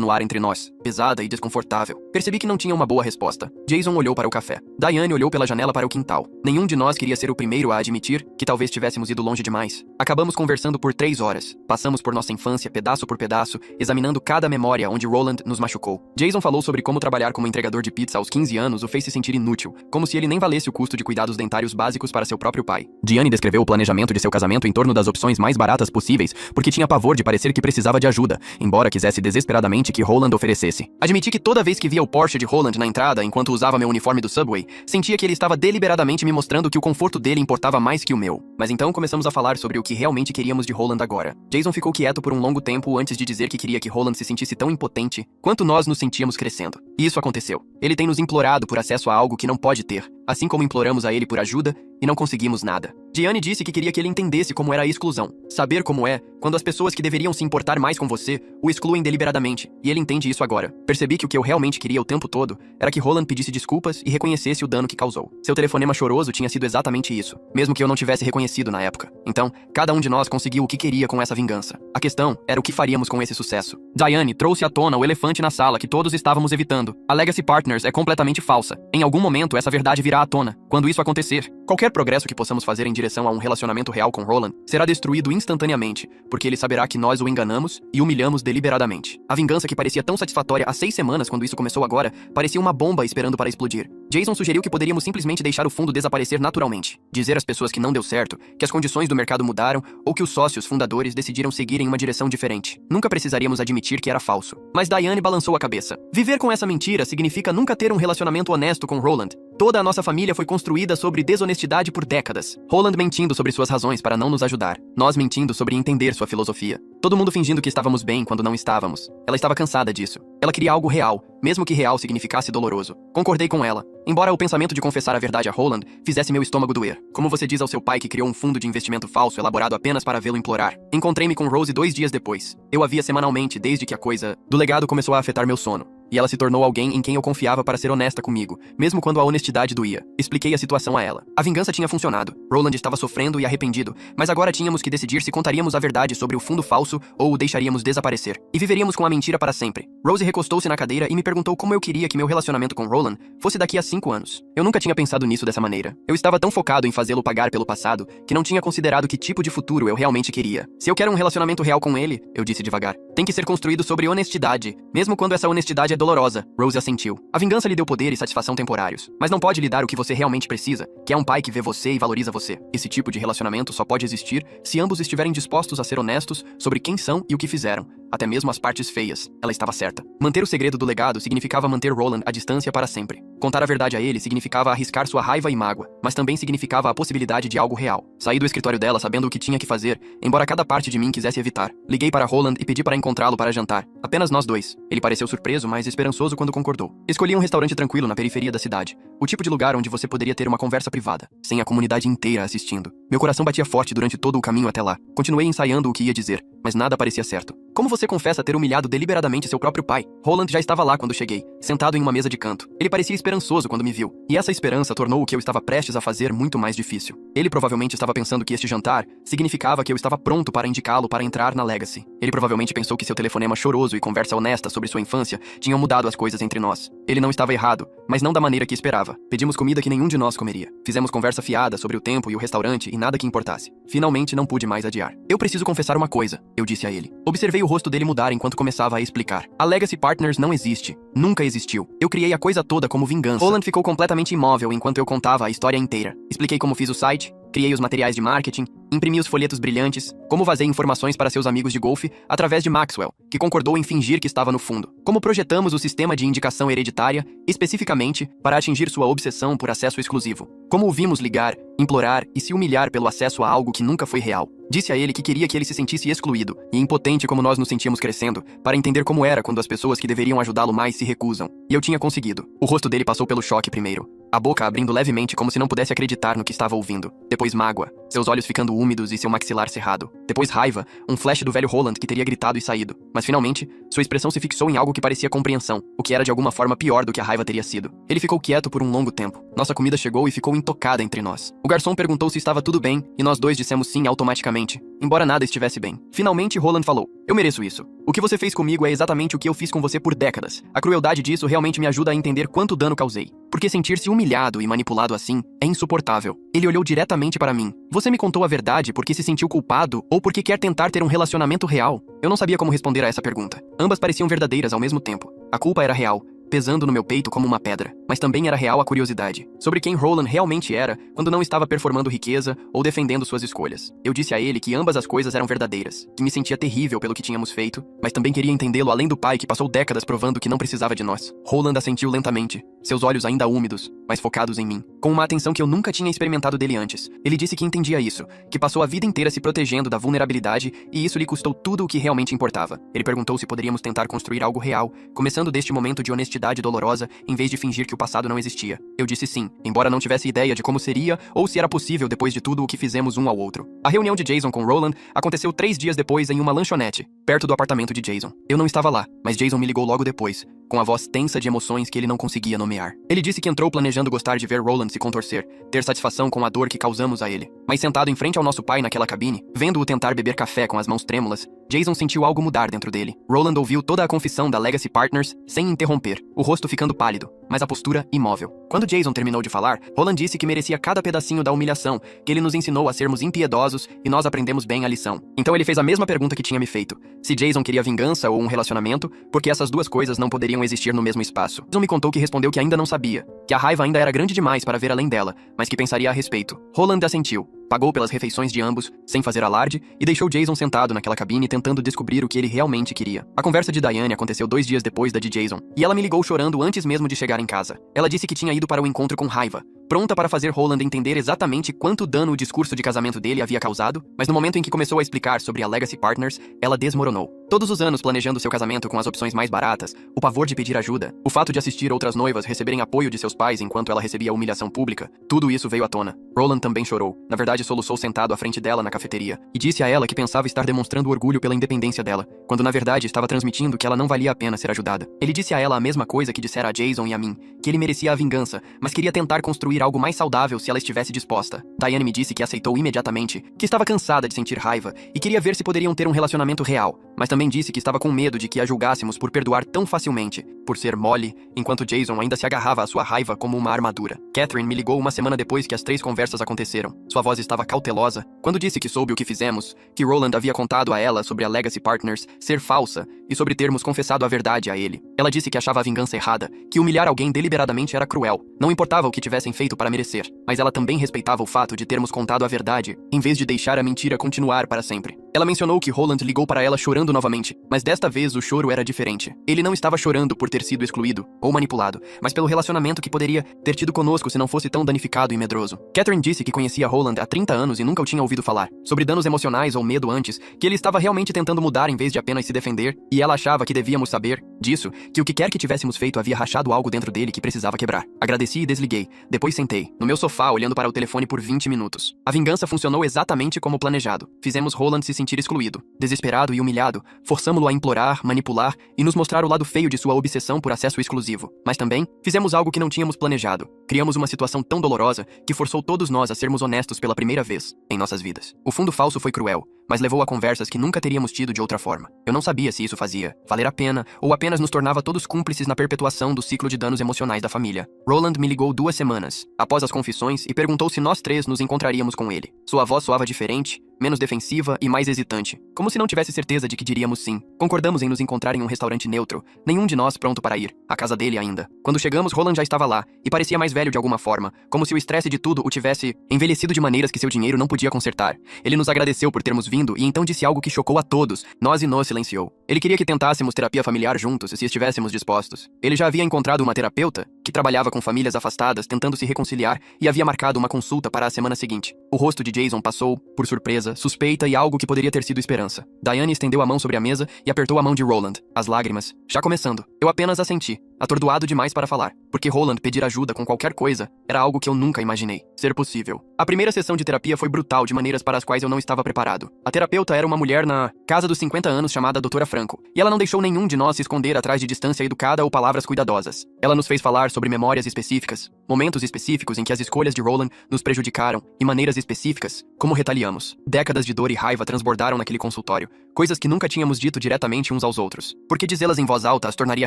no ar entre nós, pesada e desconfortável. Percebi que não tinha uma boa resposta. Jason olhou para o café. Diane olhou pela janela para o quintal. Nenhum de nós queria ser o primeiro a admitir que talvez tivéssemos ido longe demais. Acabamos conversando por 3 horas. Passamos por nossa infância, pedaço por pedaço, examinando cada memória onde Roland nos machucou. Jason falou sobre como trabalhar como entregador de pizza aos 15 anos o fez se sentir inútil, como se ele nem valesse o custo de cuidados dentários básicos para seu próprio pai. Diane descreveu o planejamento de seu casamento em torno das opções mais baratas possíveis, porque tinha pavor de parecer que precisava de ajuda, embora quisesse desesperadamente que Roland oferecesse. Admiti que toda vez que via o Porsche de Roland na entrada enquanto usava meu uniforme do Subway, sentia que ele estava deliberadamente me mostrando que o conforto dele importava mais que o meu. Mas então começamos a falar sobre o que realmente queríamos de Roland agora. Jason ficou quieto por um longo tempo antes de dizer que queria que Roland se sentisse tão impotente quanto nós nos sentíamos crescendo. E isso aconteceu. Ele tem nos implorado por acesso a algo que não pode ter, assim como imploramos a ele por ajuda e não conseguimos nada. Diane disse que queria que ele entendesse como era a exclusão. Saber como é, quando as pessoas que deveriam se importar mais com você, o excluem deliberadamente. E ele entende isso agora. Percebi que o que eu realmente queria o tempo todo era que Roland pedisse desculpas e reconhecesse o dano que causou. Seu telefonema choroso tinha sido exatamente isso, mesmo que eu não tivesse reconhecido na época. Então, cada um de nós conseguiu o que queria com essa vingança. A questão era o que faríamos com esse sucesso. Diane trouxe à tona o elefante na sala que todos estávamos evitando. A Legacy Partners é completamente falsa. Em algum momento, essa verdade virá à tona. Quando isso acontecer, qualquer progresso que possamos fazer em direção a um relacionamento real com Roland será destruído instantaneamente, porque ele saberá que nós o enganamos e humilhamos deliberadamente. A vingança que parecia tão satisfatória há 6 semanas quando isso começou agora, parecia uma bomba esperando para explodir. Jason sugeriu que poderíamos simplesmente deixar o fundo desaparecer naturalmente. Dizer às pessoas que não deu certo, que as condições do mercado mudaram ou que os sócios fundadores decidiram seguir em uma direção diferente. Nunca precisaríamos admitir que era falso. Mas Diane balançou a cabeça. Viver com essa mentira significa nunca ter um relacionamento honesto com Roland. Toda a nossa família foi construída sobre desonestidade por décadas. Roland mentindo sobre suas razões para não nos ajudar. Nós mentindo sobre entender sua filosofia. Todo mundo fingindo que estávamos bem quando não estávamos. Ela estava cansada disso. Ela queria algo real, mesmo que real significasse doloroso. Concordei com ela. Embora o pensamento de confessar a verdade a Roland fizesse meu estômago doer. Como você diz ao seu pai que criou um fundo de investimento falso elaborado apenas para vê-lo implorar? Encontrei-me com Rose 2 dias depois. Eu a via semanalmente desde que a coisa do legado começou a afetar meu sono. E ela se tornou alguém em quem eu confiava para ser honesta comigo, mesmo quando a honestidade doía. Expliquei a situação a ela. A vingança tinha funcionado. Roland estava sofrendo e arrependido, mas agora tínhamos que decidir se contaríamos a verdade sobre o fundo falso ou o deixaríamos desaparecer. E viveríamos com a mentira para sempre. Rose recostou-se na cadeira e me perguntou como eu queria que meu relacionamento com Roland fosse daqui a 5 anos. Eu nunca tinha pensado nisso dessa maneira. Eu estava tão focado em fazê-lo pagar pelo passado que não tinha considerado que tipo de futuro eu realmente queria. Se eu quero um relacionamento real com ele, eu disse devagar, tem que ser construído sobre honestidade, mesmo quando essa honestidade é dolorosa. Rose assentiu. A vingança lhe deu poder e satisfação temporários, mas não pode lhe dar o que você realmente precisa, que é um pai que vê você e valoriza você. Esse tipo de relacionamento só pode existir se ambos estiverem dispostos a ser honestos sobre quem são e o que fizeram, até mesmo as partes feias. Ela estava certa. Manter o segredo do legado significava manter Roland à distância para sempre. Contar a verdade a ele significava arriscar sua raiva e mágoa, mas também significava a possibilidade de algo real. Saí do escritório dela sabendo o que tinha que fazer, embora cada parte de mim quisesse evitar. Liguei para Roland e pedi para encontrá-lo para jantar. Apenas nós dois. Ele pareceu surpreso, mas esperançoso quando concordou. Escolhi um restaurante tranquilo na periferia da cidade. O tipo de lugar onde você poderia ter uma conversa privada, sem a comunidade inteira assistindo. Meu coração batia forte durante todo o caminho até lá. Continuei ensaiando o que ia dizer, mas nada parecia certo. Como você confessa ter humilhado deliberadamente seu próprio pai? Roland já estava lá quando cheguei, sentado em uma mesa de canto. Ele parecia esperançoso quando me viu, e essa esperança tornou o que eu estava prestes a fazer muito mais difícil. Ele provavelmente estava pensando que este jantar significava que eu estava pronto para indicá-lo para entrar na Legacy. Ele provavelmente pensou que seu telefonema choroso e conversa honesta sobre sua infância tinham mudado as coisas entre nós. Ele não estava errado, mas não da maneira que esperava. Pedimos comida que nenhum de nós comeria. Fizemos conversa fiada sobre o tempo e o restaurante e nada que importasse. Finalmente não pude mais adiar. Eu preciso confessar uma coisa, eu disse a ele. Observei o rosto dele mudar enquanto começava a explicar. A Legacy Partners não existe. Nunca existiu. Eu criei a coisa toda como vingança. Roland ficou completamente imóvel enquanto eu contava a história inteira. Expliquei como fiz o site, criei os materiais de marketing, imprimi os folhetos brilhantes, como vazei informações para seus amigos de golfe através de Maxwell, que concordou em fingir que estava no fundo. Como projetamos o sistema de indicação hereditária, especificamente para atingir sua obsessão por acesso exclusivo. Como o vimos ligar, implorar e se humilhar pelo acesso a algo que nunca foi real. Disse a ele que queria que ele se sentisse excluído e impotente como nós nos sentíamos crescendo, para entender como era quando as pessoas que deveriam ajudá-lo mais se recusam. E eu tinha conseguido. O rosto dele passou pelo choque primeiro, a boca abrindo levemente como se não pudesse acreditar no que estava ouvindo. Depois mágoa, seus olhos ficando úmidos e seu maxilar cerrado. Depois raiva, um flash do velho Roland que teria gritado e saído. Mas finalmente, sua expressão se fixou em algo que parecia compreensão, o que era de alguma forma pior do que a raiva teria sido. Ele ficou quieto por um longo tempo. Nossa comida chegou e ficou intocada entre nós. O garçom perguntou se estava tudo bem, e nós dois dissemos sim automaticamente, embora nada estivesse bem. Finalmente, Roland falou: "Eu mereço isso. O que você fez comigo é exatamente o que eu fiz com você por décadas. A crueldade disso realmente me ajuda a entender quanto dano causei. Porque sentir-se humilhado e manipulado assim é insuportável." Ele olhou diretamente para mim. "Você me contou a verdade porque se sentiu culpado ou porque quer tentar ter um relacionamento real?" Eu não sabia como responder a essa pergunta. Ambas pareciam verdadeiras ao mesmo tempo. A culpa era real, pesando no meu peito como uma pedra, mas também era real a curiosidade sobre quem Roland realmente era quando não estava performando riqueza ou defendendo suas escolhas. Eu disse a ele que ambas as coisas eram verdadeiras, que me sentia terrível pelo que tínhamos feito, mas também queria entendê-lo além do pai que passou décadas provando que não precisava de nós. Roland assentiu lentamente, seus olhos ainda úmidos, mas focados em mim, com uma atenção que eu nunca tinha experimentado dele antes. Ele disse que entendia isso, que passou a vida inteira se protegendo da vulnerabilidade e isso lhe custou tudo o que realmente importava. Ele perguntou se poderíamos tentar construir algo real, começando deste momento de honestidade dolorosa, em vez de fingir que o passado não existia. Eu disse sim, embora não tivesse ideia de como seria ou se era possível depois de tudo o que fizemos um ao outro. A reunião de Jason com Roland aconteceu 3 dias depois em uma lanchonete, perto do apartamento de Jason. Eu não estava lá, mas Jason me ligou logo depois, com a voz tensa de emoções que ele não conseguia nomear. Ele disse que entrou planejando gostar de ver Roland se contorcer, ter satisfação com a dor que causamos a ele. Mas sentado em frente ao nosso pai naquela cabine, vendo-o tentar beber café com as mãos trêmulas, Jason sentiu algo mudar dentro dele. Roland ouviu toda a confissão da Legacy Partners sem interromper, o rosto ficando pálido, mas a postura imóvel. Quando Jason terminou de falar, Roland disse que merecia cada pedacinho da humilhação, que ele nos ensinou a sermos impiedosos e nós aprendemos bem a lição. Então ele fez a mesma pergunta que tinha me feito: se Jason queria vingança ou um relacionamento, porque essas duas coisas não poderiam existir no mesmo espaço. Jason me contou que respondeu que ainda não sabia, que a raiva ainda era grande demais para ver além dela, mas que pensaria a respeito. Roland assentiu, pagou pelas refeições de ambos, sem fazer alarde, e deixou Jason sentado naquela cabine tentando descobrir o que ele realmente queria. A conversa de Diane aconteceu 2 dias depois da de Jason, e ela me ligou chorando antes mesmo de chegar em casa. Ela disse que tinha ido para o encontro com raiva, pronta para fazer Roland entender exatamente quanto dano o discurso de casamento dele havia causado, mas no momento em que começou a explicar sobre a Legacy Partners, ela desmoronou. Todos os anos planejando seu casamento com as opções mais baratas, o pavor de pedir ajuda, o fato de assistir outras noivas receberem apoio de seus pais enquanto ela recebia humilhação pública, tudo isso veio à tona. Roland também chorou. Na verdade, soluçou sentado à frente dela na cafeteria, e disse a ela que pensava estar demonstrando orgulho pela independência dela, quando na verdade estava transmitindo que ela não valia a pena ser ajudada. Ele disse a ela a mesma coisa que dissera a Jason e a mim, que ele merecia a vingança, mas queria tentar construir algo mais saudável se ela estivesse disposta. Diane me disse que aceitou imediatamente, que estava cansada de sentir raiva e queria ver se poderiam ter um relacionamento real, mas também disse que estava com medo de que a julgássemos por perdoar tão facilmente, por ser mole, enquanto Jason ainda se agarrava à sua raiva como uma armadura. Catherine me ligou uma semana depois que as 3 conversas aconteceram. Sua voz estava cautelosa quando disse que soube o que fizemos, que Roland havia contado a ela sobre a Legacy Partners ser falsa e sobre termos confessado a verdade a ele. Ela disse que achava a vingança errada, que humilhar alguém deliberadamente era cruel, não importava o que tivessem feito para merecer, mas ela também respeitava o fato de termos contado a verdade, em vez de deixar a mentira continuar para sempre. Ela mencionou que Roland ligou para ela chorando novamente, mas desta vez o choro era diferente. Ele não estava chorando por ter sido excluído ou manipulado, mas pelo relacionamento que poderia ter tido conosco se não fosse tão danificado e medroso. Catherine disse que conhecia Roland há 30 anos e nunca o tinha ouvido falar sobre danos emocionais ou medo antes, que ele estava realmente tentando mudar em vez de apenas se defender, e ela achava que devíamos saber disso, que o que quer que tivéssemos feito havia rachado algo dentro dele que precisava quebrar. Agradeci e desliguei. Depois sentei, no meu sofá, olhando para o telefone por 20 minutos. A vingança funcionou exatamente como planejado. Fizemos Roland se sentir excluído. Desesperado e humilhado, forçamo-lo a implorar, manipular e nos mostrar o lado feio de sua obsessão por acesso exclusivo. Mas também, fizemos algo que não tínhamos planejado. Criamos uma situação tão dolorosa que forçou todos nós a sermos honestos pela primeira vez em nossas vidas. O fundo falso foi cruel, mas levou a conversas que nunca teríamos tido de outra forma. Eu não sabia se isso fazia valer a pena ou apenas nos tornava todos cúmplices na perpetuação do ciclo de danos emocionais da família. Roland me ligou 2 semanas, após as confissões, e perguntou se nós 3 nos encontraríamos com ele. Sua voz soava diferente, menos defensiva e mais hesitante, como se não tivesse certeza de que diríamos sim. Concordamos em nos encontrar em um restaurante neutro, nenhum de nós pronto para ir, à casa dele ainda. Quando chegamos, Roland já estava lá, e parecia mais velho de alguma forma, como se o estresse de tudo o tivesse envelhecido de maneiras que seu dinheiro não podia consertar. Ele nos agradeceu por termos vindo e então disse algo que chocou a todos. Nós e nos silenciou. Ele queria que tentássemos terapia familiar juntos, se estivéssemos dispostos. Ele já havia encontrado uma terapeuta que trabalhava com famílias afastadas, tentando se reconciliar, e havia marcado uma consulta para a semana seguinte. O rosto de Jason passou, por surpresa, suspeita e algo que poderia ter sido esperança. Diane estendeu a mão sobre a mesa e apertou a mão de Roland. As lágrimas, já começando. Eu apenas assenti, atordoado demais para falar, porque Roland pedir ajuda com qualquer coisa era algo que eu nunca imaginei ser possível. A primeira sessão de terapia foi brutal de maneiras para as quais eu não estava preparado. A terapeuta era uma mulher na casa dos 50 anos chamada Doutora Franco, e ela não deixou nenhum de nós se esconder atrás de distância educada ou palavras cuidadosas. Ela nos fez falar sobre memórias específicas, momentos específicos em que as escolhas de Roland nos prejudicaram e maneiras específicas como retaliamos. Décadas de dor e raiva transbordaram naquele consultório, coisas que nunca tínhamos dito diretamente uns aos outros, porque dizê-las em voz alta as tornaria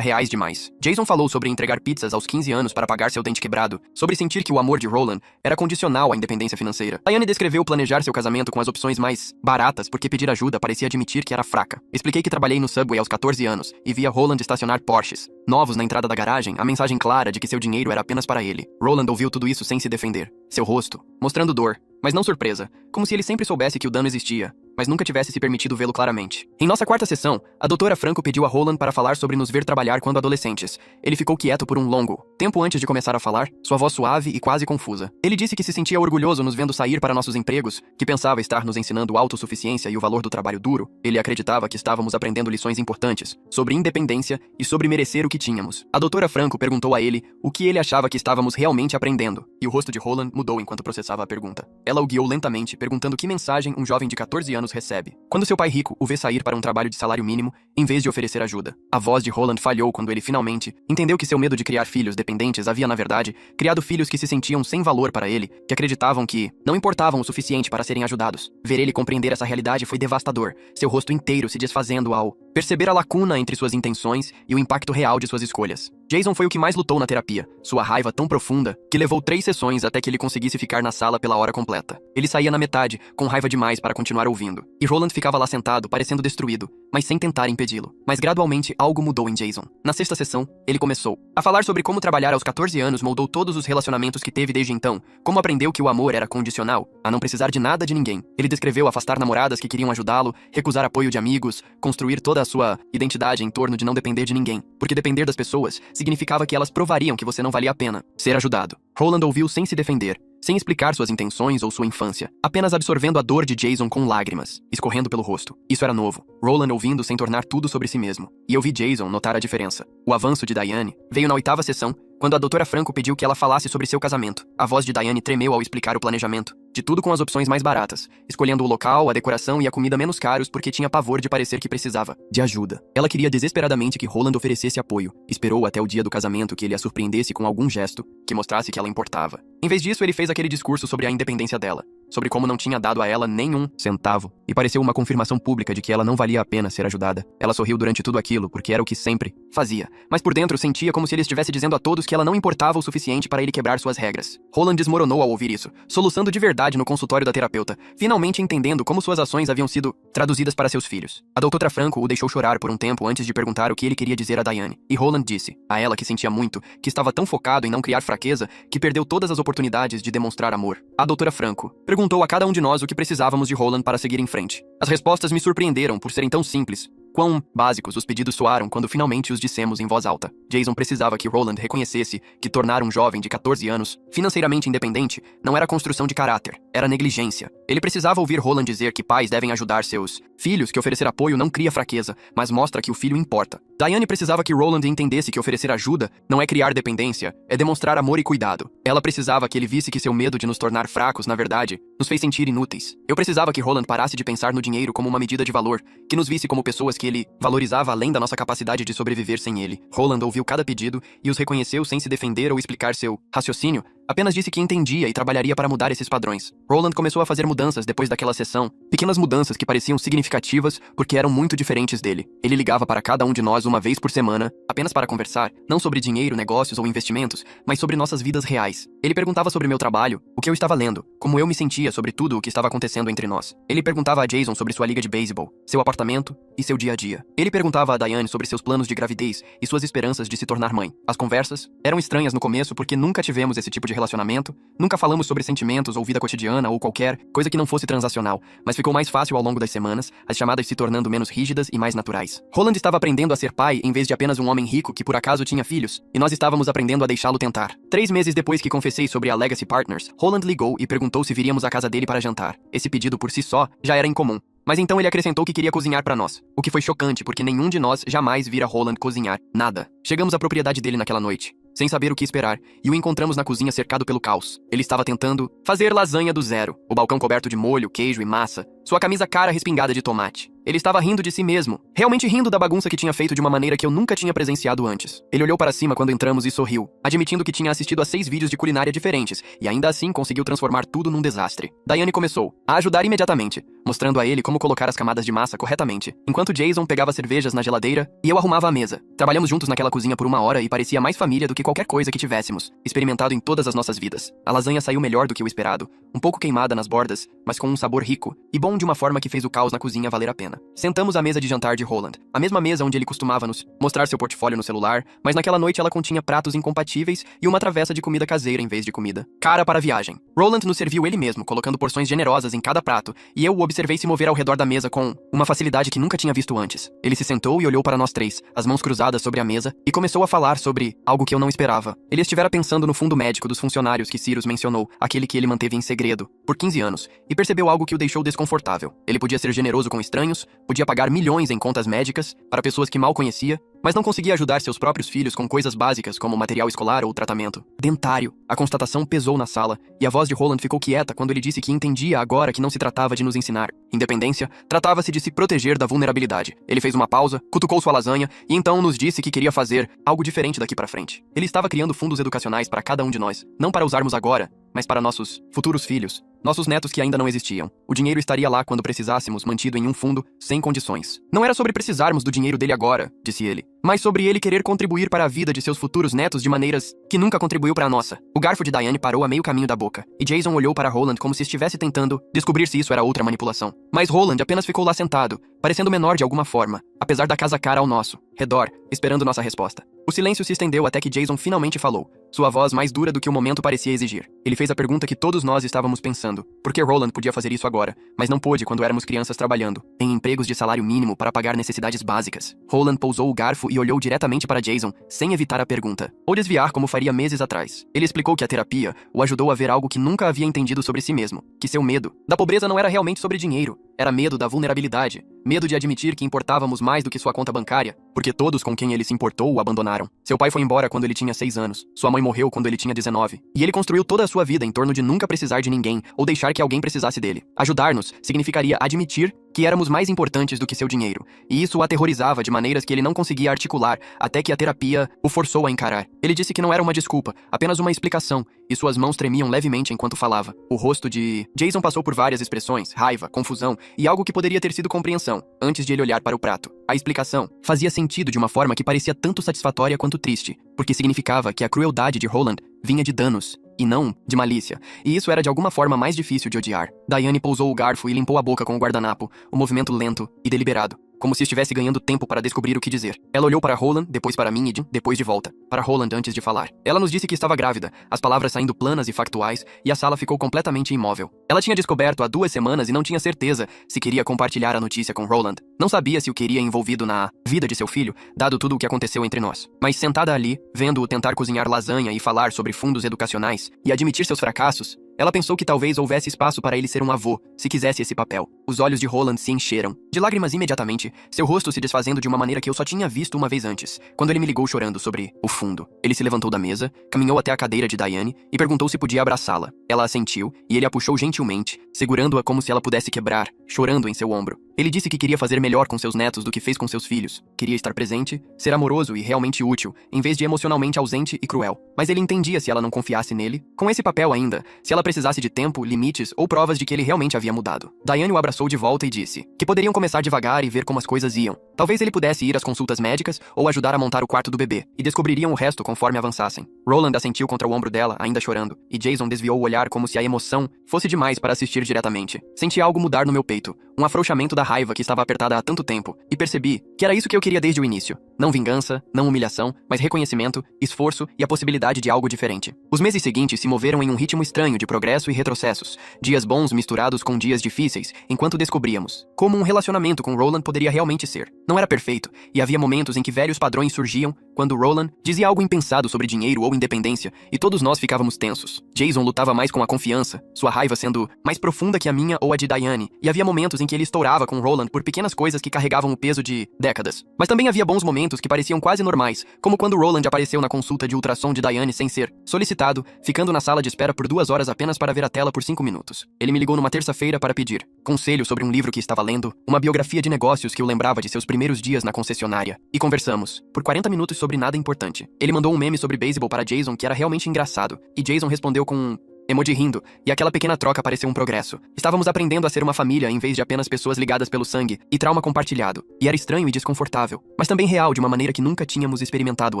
reais demais. Jason falou sobre entregar pizzas aos 15 anos para pagar seu dente quebrado, sobre sentir que o amor de Roland era condicional à independência financeira. Diane descreveu planejar seu casamento com as opções mais baratas porque pedir ajuda parecia admitir que era fraca. Expliquei que trabalhei no Subway aos 14 anos e via Roland estacionar Porsches novos na entrada da garagem, a mensagem clara de que seu dinheiro era apenas para ele. Roland ouviu tudo isso sem se defender. Seu rosto, mostrando dor, mas não surpresa, como se ele sempre soubesse que o dano existia, mas nunca tivesse se permitido vê-lo claramente. Em nossa quarta sessão, a doutora Franco pediu a Roland para falar sobre nos ver trabalhar quando adolescentes. Ele ficou quieto por um longo tempo antes de começar a falar, sua voz suave e quase confusa. Ele disse que se sentia orgulhoso nos vendo sair para nossos empregos, que pensava estar nos ensinando autossuficiência e o valor do trabalho duro. Ele acreditava que estávamos aprendendo lições importantes, sobre independência e sobre merecer o que tínhamos. A doutora Franco perguntou a ele o que ele achava que estávamos realmente aprendendo, e o rosto de Roland mudou enquanto processava a pergunta. Ela o guiou lentamente, perguntando que mensagem um jovem de 14 anos recebe quando seu pai rico o vê sair para um trabalho de salário mínimo, em vez de oferecer ajuda. A voz de Roland falhou quando ele finalmente entendeu que seu medo de criar filhos dependentes havia, na verdade, criado filhos que se sentiam sem valor para ele, que acreditavam que não importavam o suficiente para serem ajudados. Ver ele compreender essa realidade foi devastador, seu rosto inteiro se desfazendo ao perceber a lacuna entre suas intenções e o impacto real de suas escolhas. Jason foi o que mais lutou na terapia, sua raiva tão profunda que levou 3 sessões até que ele conseguisse ficar na sala pela hora completa. Ele saía na metade, com raiva demais para continuar ouvindo, e Roland ficava lá sentado, parecendo destruído, mas sem tentar impedi-lo. Mas gradualmente algo mudou em Jason. Na sexta sessão, ele começou a falar sobre como trabalhar aos 14 anos moldou todos os relacionamentos que teve desde então, como aprendeu que o amor era condicional, a não precisar de nada de ninguém. Ele descreveu afastar namoradas que queriam ajudá-lo, recusar apoio de amigos, construir toda a sua identidade em torno de não depender de ninguém, porque depender das pessoas significava que elas provariam que você não valia a pena ser ajudado. Roland ouviu sem se defender, sem explicar suas intenções ou sua infância, apenas absorvendo a dor de Jason com lágrimas, escorrendo pelo rosto. Isso era novo. Roland ouvindo sem tornar tudo sobre si mesmo. E eu vi Jason notar a diferença. O avanço de Diane veio na 8ª sessão, quando a doutora Franco pediu que ela falasse sobre seu casamento. A voz de Diane tremeu ao explicar o planejamento. De tudo com as opções mais baratas, escolhendo o local, a decoração e a comida menos caros porque tinha pavor de parecer que precisava de ajuda. Ela queria desesperadamente que Roland oferecesse apoio. Esperou até o dia do casamento que ele a surpreendesse com algum gesto que mostrasse que ela importava. Em vez disso, ele fez aquele discurso sobre a independência dela, sobre como não tinha dado a ela nenhum centavo, e pareceu uma confirmação pública de que ela não valia a pena ser ajudada. Ela sorriu durante tudo aquilo, porque era o que sempre fazia, mas por dentro sentia como se ele estivesse dizendo a todos que ela não importava o suficiente para ele quebrar suas regras. Roland desmoronou ao ouvir isso, soluçando de verdade no consultório da terapeuta, finalmente entendendo como suas ações haviam sido traduzidas para seus filhos. A doutora Franco o deixou chorar por um tempo antes de perguntar o que ele queria dizer a Diane, e Roland disse, a ela que sentia muito, que estava tão focado em não criar fraqueza, que perdeu todas as oportunidades de demonstrar amor. A doutora Franco perguntou a cada um de nós o que precisávamos de Roland para seguir em frente. As respostas me surpreenderam por serem tão simples. Quão básicos os pedidos soaram quando finalmente os dissemos em voz alta. Jason precisava que Roland reconhecesse que tornar um jovem de 14 anos financeiramente independente não era construção de caráter, era negligência. Ele precisava ouvir Roland dizer que pais devem ajudar seus filhos, que oferecer apoio não cria fraqueza, mas mostra que o filho importa. Diane precisava que Roland entendesse que oferecer ajuda não é criar dependência, é demonstrar amor e cuidado. Ela precisava que ele visse que seu medo de nos tornar fracos, na verdade, nos fez sentir inúteis. Eu precisava que Roland parasse de pensar no dinheiro como uma medida de valor, que nos visse como pessoas que ele valorizava além da nossa capacidade de sobreviver sem ele. Roland ouviu cada pedido e os reconheceu sem se defender ou explicar seu raciocínio, Apenas disse que entendia e trabalharia para mudar esses padrões. Roland começou a fazer mudanças depois daquela sessão, pequenas mudanças que pareciam significativas porque eram muito diferentes dele. Ele ligava para cada um de nós uma vez por semana, apenas para conversar, não sobre dinheiro, negócios ou investimentos, mas sobre nossas vidas reais. Ele perguntava sobre meu trabalho, o que eu estava lendo, como eu me sentia sobre tudo o que estava acontecendo entre nós. Ele perguntava a Jason sobre sua liga de beisebol, seu apartamento e seu dia a dia. Ele perguntava a Diane sobre seus planos de gravidez e suas esperanças de se tornar mãe. As conversas eram estranhas no começo porque nunca tivemos esse tipo de relacionamento, nunca falamos sobre sentimentos ou vida cotidiana ou qualquer coisa que não fosse transacional, mas ficou mais fácil ao longo das semanas, as chamadas se tornando menos rígidas e mais naturais. Roland estava aprendendo a ser pai em vez de apenas um homem rico que por acaso tinha filhos, e nós estávamos aprendendo a deixá-lo tentar. 3 meses depois que confessei sobre a Legacy Partners, Roland ligou e perguntou se viríamos à casa dele para jantar. Esse pedido por si só já era incomum. Mas então ele acrescentou que queria cozinhar para nós, o que foi chocante porque nenhum de nós jamais vira Roland cozinhar, nada. Chegamos à propriedade dele naquela noite, sem saber o que esperar, e o encontramos na cozinha cercado pelo caos. Ele estava tentando fazer lasanha do zero, o balcão coberto de molho, queijo e massa, sua camisa cara respingada de tomate. Ele estava rindo de si mesmo, realmente rindo da bagunça que tinha feito de uma maneira que eu nunca tinha presenciado antes. Ele olhou para cima quando entramos e sorriu, admitindo que tinha assistido a 6 vídeos de culinária diferentes, e ainda assim conseguiu transformar tudo num desastre. Diane começou a ajudar imediatamente, mostrando a ele como colocar as camadas de massa corretamente, enquanto Jason pegava cervejas na geladeira e eu arrumava a mesa. Trabalhamos juntos naquela cozinha por 1 hora e parecia mais família do que qualquer coisa que tivéssemos experimentado em todas as nossas vidas. A lasanha saiu melhor do que o esperado, um pouco queimada nas bordas, mas com um sabor rico e bom de uma forma que fez o caos na cozinha valer a pena. Sentamos à mesa de jantar de Roland, a mesma mesa onde ele costumava nos mostrar seu portfólio no celular, mas naquela noite ela continha pratos incompatíveis e uma travessa de comida caseira em vez de comida cara para a viagem. Roland nos serviu ele mesmo, colocando porções generosas em cada prato, e eu o observei se mover ao redor da mesa com uma facilidade que nunca tinha visto antes. Ele se sentou e olhou para nós 3, as mãos cruzadas sobre a mesa, e começou a falar sobre algo que eu não esperava. Ele estivera pensando no fundo médico dos funcionários que Cyrus mencionou, aquele que ele manteve em segredo por 15 anos, e percebeu algo que o deixou desconfortável. Ele podia ser generoso com estranhos, podia pagar milhões em contas médicas para pessoas que mal conhecia, mas não conseguia ajudar seus próprios filhos com coisas básicas como material escolar ou tratamento dentário. A constatação pesou na sala, e a voz de Roland ficou quieta quando ele disse que entendia agora que não se tratava de nos ensinar independência, tratava-se de se proteger da vulnerabilidade. Ele fez uma pausa, cutucou sua lasanha e então nos disse que queria fazer algo diferente daqui para frente. Ele estava criando fundos educacionais para cada um de nós, não para usarmos agora, mas para nossos futuros filhos, nossos netos que ainda não existiam. O dinheiro estaria lá quando precisássemos, mantido em um fundo, sem condições. Não era sobre precisarmos do dinheiro dele agora, disse ele, mas sobre ele querer contribuir para a vida de seus futuros netos de maneiras que nunca contribuiu para a nossa. O garfo de Diane parou a meio caminho da boca, e Jason olhou para Roland como se estivesse tentando descobrir se isso era outra manipulação. Mas Roland apenas ficou lá sentado, parecendo menor de alguma forma, apesar da casa cara ao nosso redor, esperando nossa resposta. O silêncio se estendeu até que Jason finalmente falou, sua voz mais dura do que o momento parecia exigir. Ele fez a pergunta que todos nós estávamos pensando. Por que Roland podia fazer isso agora, mas não pôde quando éramos crianças trabalhando, em empregos de salário mínimo para pagar necessidades básicas? Roland pousou o garfo e olhou diretamente para Jason, sem evitar a pergunta, ou desviar como faria meses atrás. Ele explicou que a terapia o ajudou a ver algo que nunca havia entendido sobre si mesmo, que seu medo da pobreza não era realmente sobre dinheiro, era medo da vulnerabilidade, medo de admitir que importávamos mais do que sua conta bancária, porque todos com quem ele se importou o abandonaram. Seu pai foi embora quando ele tinha 6 anos, sua mãe morreu quando ele tinha 19, e ele construiu toda a sua vida em torno de nunca precisar de ninguém ou deixar que alguém precisasse dele. Ajudar-nos significaria admitir que éramos mais importantes do que seu dinheiro, e isso o aterrorizava de maneiras que ele não conseguia articular até que a terapia o forçou a encarar. Ele disse que não era uma desculpa, apenas uma explicação, e suas mãos tremiam levemente enquanto falava. O rosto de Jason passou por várias expressões, raiva, confusão e algo que poderia ter sido compreensão, antes de ele olhar para o prato. A explicação fazia sentido de uma forma que parecia tanto satisfatória quanto triste, porque significava que a crueldade de Roland vinha de danos, e não de malícia, e isso era de alguma forma mais difícil de odiar. Diane pousou o garfo e limpou a boca com o guardanapo, um movimento lento e deliberado, como se estivesse ganhando tempo para descobrir o que dizer. Ela olhou para Roland, depois para mim e depois de volta para Roland antes de falar. Ela nos disse que estava grávida, as palavras saindo planas e factuais, e a sala ficou completamente imóvel. Ela tinha descoberto há 2 semanas e não tinha certeza se queria compartilhar a notícia com Roland. Não sabia se o queria envolvido na vida de seu filho, dado tudo o que aconteceu entre nós. Mas sentada ali, vendo-o tentar cozinhar lasanha e falar sobre fundos educacionais, e admitir seus fracassos, ela pensou que talvez houvesse espaço para ele ser um avô, se quisesse esse papel. Os olhos de Roland se encheram de lágrimas imediatamente, seu rosto se desfazendo de uma maneira que eu só tinha visto uma vez antes, quando ele me ligou chorando sobre o fundo. Ele se levantou da mesa, caminhou até a cadeira de Diane e perguntou se podia abraçá-la. Ela assentiu e ele a puxou gentilmente, segurando-a como se ela pudesse quebrar, chorando em seu ombro. Ele disse que queria fazer melhor com seus netos do que fez com seus filhos. Queria estar presente, ser amoroso e realmente útil, em vez de emocionalmente ausente e cruel. Mas ele entendia se ela não confiasse nele, com esse papel ainda, se ela precisasse de tempo, limites ou provas de que ele realmente havia mudado. Diane o abraçou de volta e disse que poderiam começar devagar e ver como as coisas iam. Talvez ele pudesse ir às consultas médicas ou ajudar a montar o quarto do bebê, e descobririam o resto conforme avançassem. Roland assentiu contra o ombro dela, ainda chorando, e Jason desviou o olhar como se a emoção fosse demais para assistir diretamente. Senti algo mudar no meu peito, um afrouxamento da raiva que estava apertada há tanto tempo, e percebi que era isso que eu queria desde o início. Não vingança, não humilhação, mas reconhecimento, esforço e a possibilidade de algo diferente. Os meses seguintes se moveram em um ritmo estranho de progresso e retrocessos, dias bons misturados com dias difíceis, enquanto descobríamos como um relacionamento com Roland poderia realmente ser. Não era perfeito, e havia momentos em que velhos padrões surgiam, quando Roland dizia algo impensado sobre dinheiro ou independência, e todos nós ficávamos tensos. Jason lutava mais com a confiança, sua raiva sendo mais profunda que a minha ou a de Diane, e havia momentos em que ele estourava com Roland por pequenas coisas que carregavam o peso de décadas. Mas também havia bons momentos que pareciam quase normais, como quando Roland apareceu na consulta de ultrassom de Diane sem ser solicitado, ficando na sala de espera por 2 horas apenas para ver a tela por 5 minutos. Ele me ligou numa terça-feira para pedir conselho sobre um livro que estava lendo, uma biografia de negócios que o lembrava de seus primeiros dias na concessionária, e conversamos por 40 minutos sobre nada importante. Ele mandou um meme sobre beisebol para Jason que era realmente engraçado, e Jason respondeu com um emoji rindo, e aquela pequena troca pareceu um progresso. Estávamos aprendendo a ser uma família em vez de apenas pessoas ligadas pelo sangue e trauma compartilhado, e era estranho e desconfortável, mas também real de uma maneira que nunca tínhamos experimentado